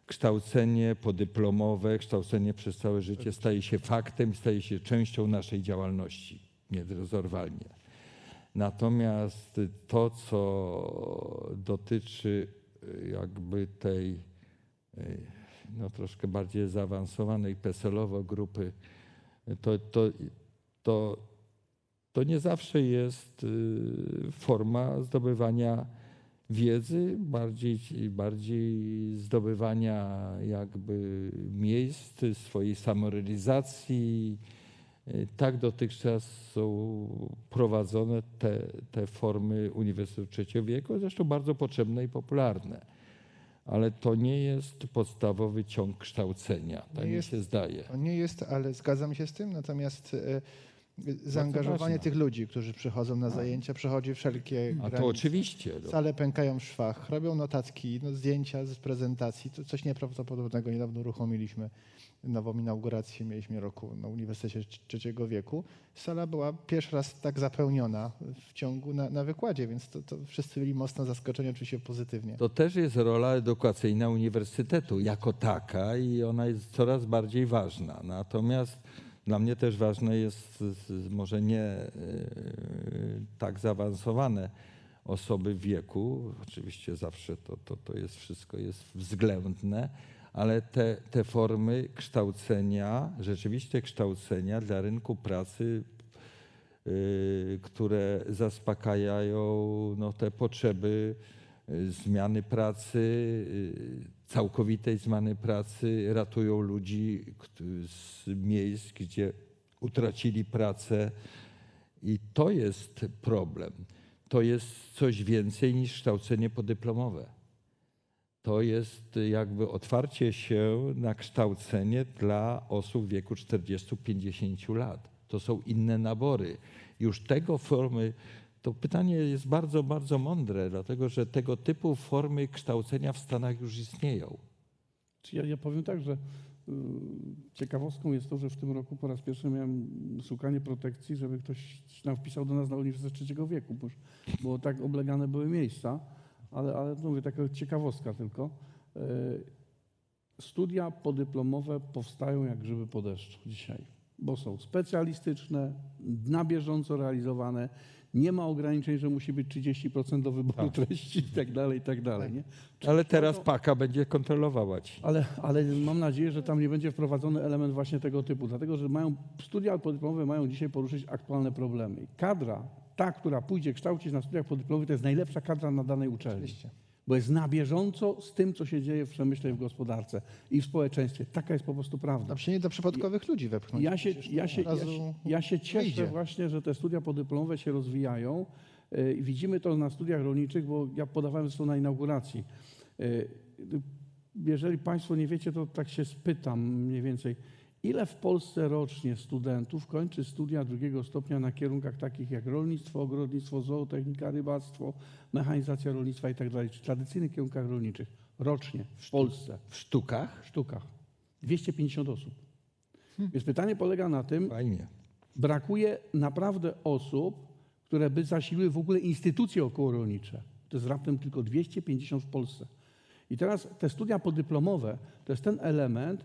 Kształcenie podyplomowe, kształcenie przez całe życie staje się faktem, staje się częścią naszej działalności nierozerwalnie. Natomiast to, co dotyczy jakby tej troszkę bardziej zaawansowanej PESEL-owo grupy, to nie zawsze jest forma zdobywania wiedzy, bardziej zdobywania jakby miejsc, swojej samorealizacji. Tak dotychczas są prowadzone te formy Uniwersytetu Trzeciego Wieku, zresztą bardzo potrzebne i popularne. Ale to nie jest podstawowy ciąg kształcenia, tak mi się zdaje. To nie jest, ale zgadzam się z tym, natomiast zaangażowanie tych ludzi, którzy przychodzą na zajęcia, przechodzi wszelkie A granice. to oczywiście. Sale pękają w szwach, robią notatki, zdjęcia z prezentacji. To coś nieprawdopodobnego. Niedawno uruchomiliśmy nową inaugurację, mieliśmy roku na Uniwersytecie Trzeciego Wieku. Sala była pierwszy raz tak zapełniona w ciągu na wykładzie, więc to wszyscy byli mocno zaskoczeni, oczywiście pozytywnie. To też jest rola edukacyjna uniwersytetu jako taka i ona jest coraz bardziej ważna. Natomiast dla mnie też ważne jest może nie tak zaawansowane osoby w wieku. Oczywiście zawsze to jest wszystko jest względne, ale te formy kształcenia, rzeczywiście kształcenia dla rynku pracy, które zaspokajają te potrzeby zmiany pracy, całkowitej zmiany pracy, ratują ludzi z miejsc, gdzie utracili pracę. I to jest problem. To jest coś więcej niż kształcenie podyplomowe. To jest jakby otwarcie się na kształcenie dla osób w wieku 40-50 lat. To są inne nabory. Już tego formy, to pytanie jest bardzo, bardzo mądre, dlatego że tego typu formy kształcenia w Stanach już istnieją. Ja powiem tak, że ciekawostką jest to, że w tym roku po raz pierwszy miałem szukanie protekcji, żeby ktoś nam wpisał do nas na Uniwersytet Trzeciego Wieku, bo tak oblegane były miejsca, ale mówię, taka ciekawostka tylko. Studia podyplomowe powstają jak grzyby po deszczu dzisiaj, bo są specjalistyczne, na bieżąco realizowane. Nie ma ograniczeń, że musi być 30% do wyboru treści i tak dalej. Nie? Ale teraz PAKA będzie kontrolowała ci. Ale mam nadzieję, że tam nie będzie wprowadzony element właśnie tego typu, dlatego że studia podyplomowe mają dzisiaj poruszyć aktualne problemy. Kadra, ta, która pójdzie kształcić na studiach podyplomowych, to jest najlepsza kadra na danej uczelni. Oczywiście. bo jest na bieżąco z tym, co się dzieje w przemyśle i w gospodarce i w społeczeństwie. Taka jest po prostu prawda. A przynajmniej do przypadkowych ludzi wepchnąć. Ja się cieszę wyjdzie. właśnie, że te studia podyplomowe się rozwijają. Widzimy to na studiach rolniczych, bo ja podawałem zresztą na inauguracji. Jeżeli Państwo nie wiecie, to tak się spytam mniej więcej, ile w Polsce rocznie studentów kończy studia drugiego stopnia na kierunkach takich jak rolnictwo, ogrodnictwo, zootechnika, rybactwo, mechanizacja rolnictwa i tak dalej, czy tradycyjnych kierunkach rolniczych rocznie w Polsce? W sztukach? W sztukach. 250 osób. Więc pytanie polega na tym, Fajnie. brakuje naprawdę osób, które by zasiliły w ogóle instytucje okołorolnicze. To jest raptem tylko 250 w Polsce. I teraz te studia podyplomowe to jest ten element,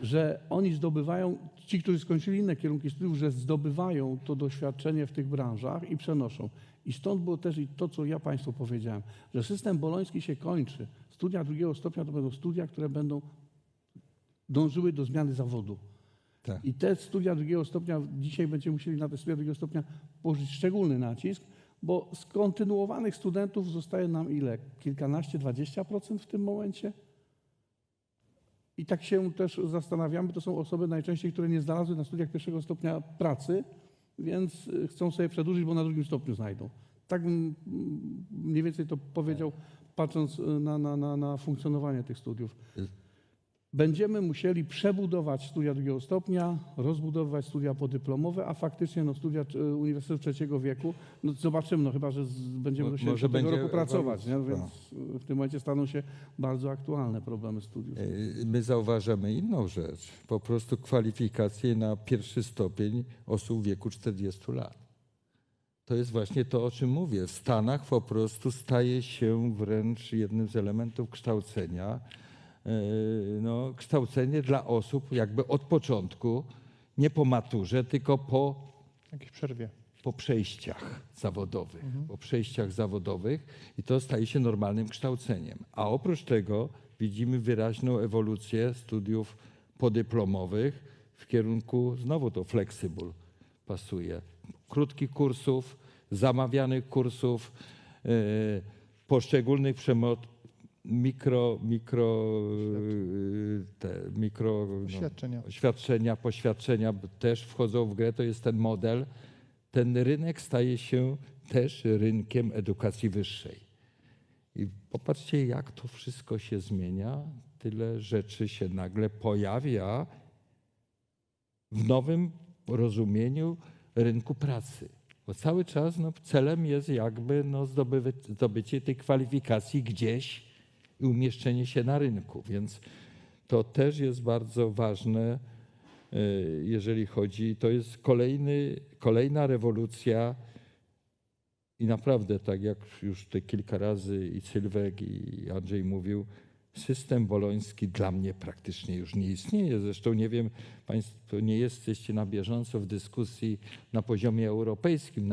że oni zdobywają, ci, którzy skończyli inne kierunki studiów, że zdobywają to doświadczenie w tych branżach i przenoszą. I stąd było też i to, co ja Państwu powiedziałem, że system boloński się kończy. Studia drugiego stopnia to będą studia, które będą dążyły do zmiany zawodu. Tak. I te studia drugiego stopnia, dzisiaj będziemy musieli na te studia drugiego stopnia położyć szczególny nacisk, bo z kontynuowanych studentów zostaje nam ile? Kilkanaście, 20% w tym momencie? I tak się też zastanawiamy, to są osoby najczęściej, które nie znalazły na studiach pierwszego stopnia pracy, więc chcą sobie przedłużyć, bo na drugim stopniu znajdą. Tak bym mniej więcej to powiedział, patrząc na funkcjonowanie tych studiów. Będziemy musieli przebudować studia drugiego stopnia, rozbudowywać studia podyplomowe, a faktycznie studia Uniwersytetu Trzeciego Wieku, zobaczymy, chyba że będziemy musieli może do tego będzie roku pracować, nie? ewolucja. Więc w tym momencie staną się bardzo aktualne problemy studiów. My zauważamy inną rzecz. Po prostu kwalifikacje na pierwszy stopień osób w wieku 40 lat. To jest właśnie to, o czym mówię. W Stanach po prostu staje się wręcz jednym z elementów kształcenia. Kształcenie dla osób jakby od początku, nie po maturze, tylko po Jakiejś przerwie. przejściach zawodowych. Po przejściach zawodowych i to staje się normalnym kształceniem. A oprócz tego widzimy wyraźną ewolucję studiów podyplomowych w kierunku, znowu to flexible pasuje, krótkich kursów, zamawianych kursów, poszczególnych Świadczenia. poświadczenia też wchodzą w grę. To jest ten model. Ten rynek staje się też rynkiem edukacji wyższej. I popatrzcie, jak to wszystko się zmienia. Tyle rzeczy się nagle pojawia w nowym rozumieniu rynku pracy. Bo cały czas celem jest jakby zdobycie tej kwalifikacji gdzieś i umieszczenie się na rynku. Więc to też jest bardzo ważne, jeżeli chodzi, to jest kolejna rewolucja i naprawdę, tak jak już te kilka razy i Sylwek, i Andrzej mówił, system boloński dla mnie praktycznie już nie istnieje. Zresztą nie wiem, Państwo nie jesteście na bieżąco w dyskusji na poziomie europejskim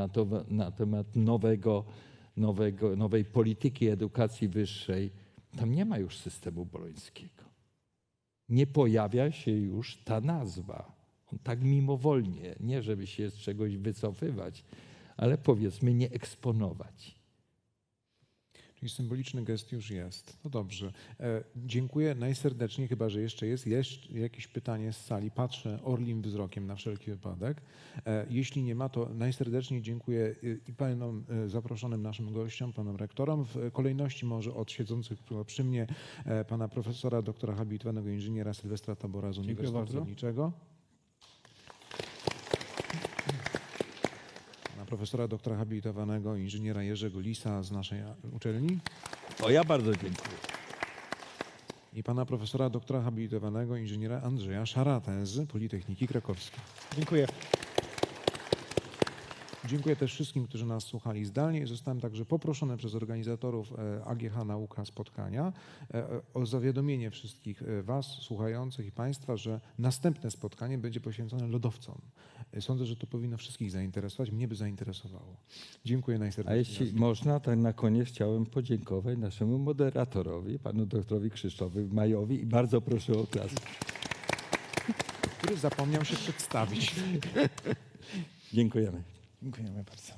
na temat nowej polityki edukacji wyższej. Tam nie ma już systemu bolońskiego. Nie pojawia się już ta nazwa. On tak mimowolnie, nie żeby się z czegoś wycofywać, ale powiedzmy nie eksponować. Czyli symboliczny gest już jest. No dobrze. Dziękuję najserdeczniej, chyba że jeszcze jest jakieś pytanie z sali. Patrzę orlim wzrokiem na wszelki wypadek. Jeśli nie ma, to najserdeczniej dziękuję i panom zaproszonym naszym gościom, panom rektorom. W kolejności może od siedzących przy mnie pana profesora, doktora habilitowanego inżyniera Sylwestra Tabora z Uniwersytetu Rolniczego. Profesora doktora habilitowanego inżyniera Jerzego Lisa z naszej uczelni. Ja bardzo dziękuję. I pana profesora doktora habilitowanego inżyniera Andrzeja Szaratę z Politechniki Krakowskiej. Dziękuję. Dziękuję też wszystkim, którzy nas słuchali zdalnie. Zostałem także poproszony przez organizatorów AGH Nauka spotkania o zawiadomienie wszystkich was, słuchających i państwa, że następne spotkanie będzie poświęcone lodowcom. Sądzę, że to powinno wszystkich zainteresować. Mnie by zainteresowało. Dziękuję najserdeczniej. A jeśli można, tak na koniec chciałem podziękować naszemu moderatorowi, panu doktorowi Krzysztofowi Majowi i bardzo proszę o oklaski. Który zapomniał się przedstawić. Dziękujemy. Dziękujemy bardzo.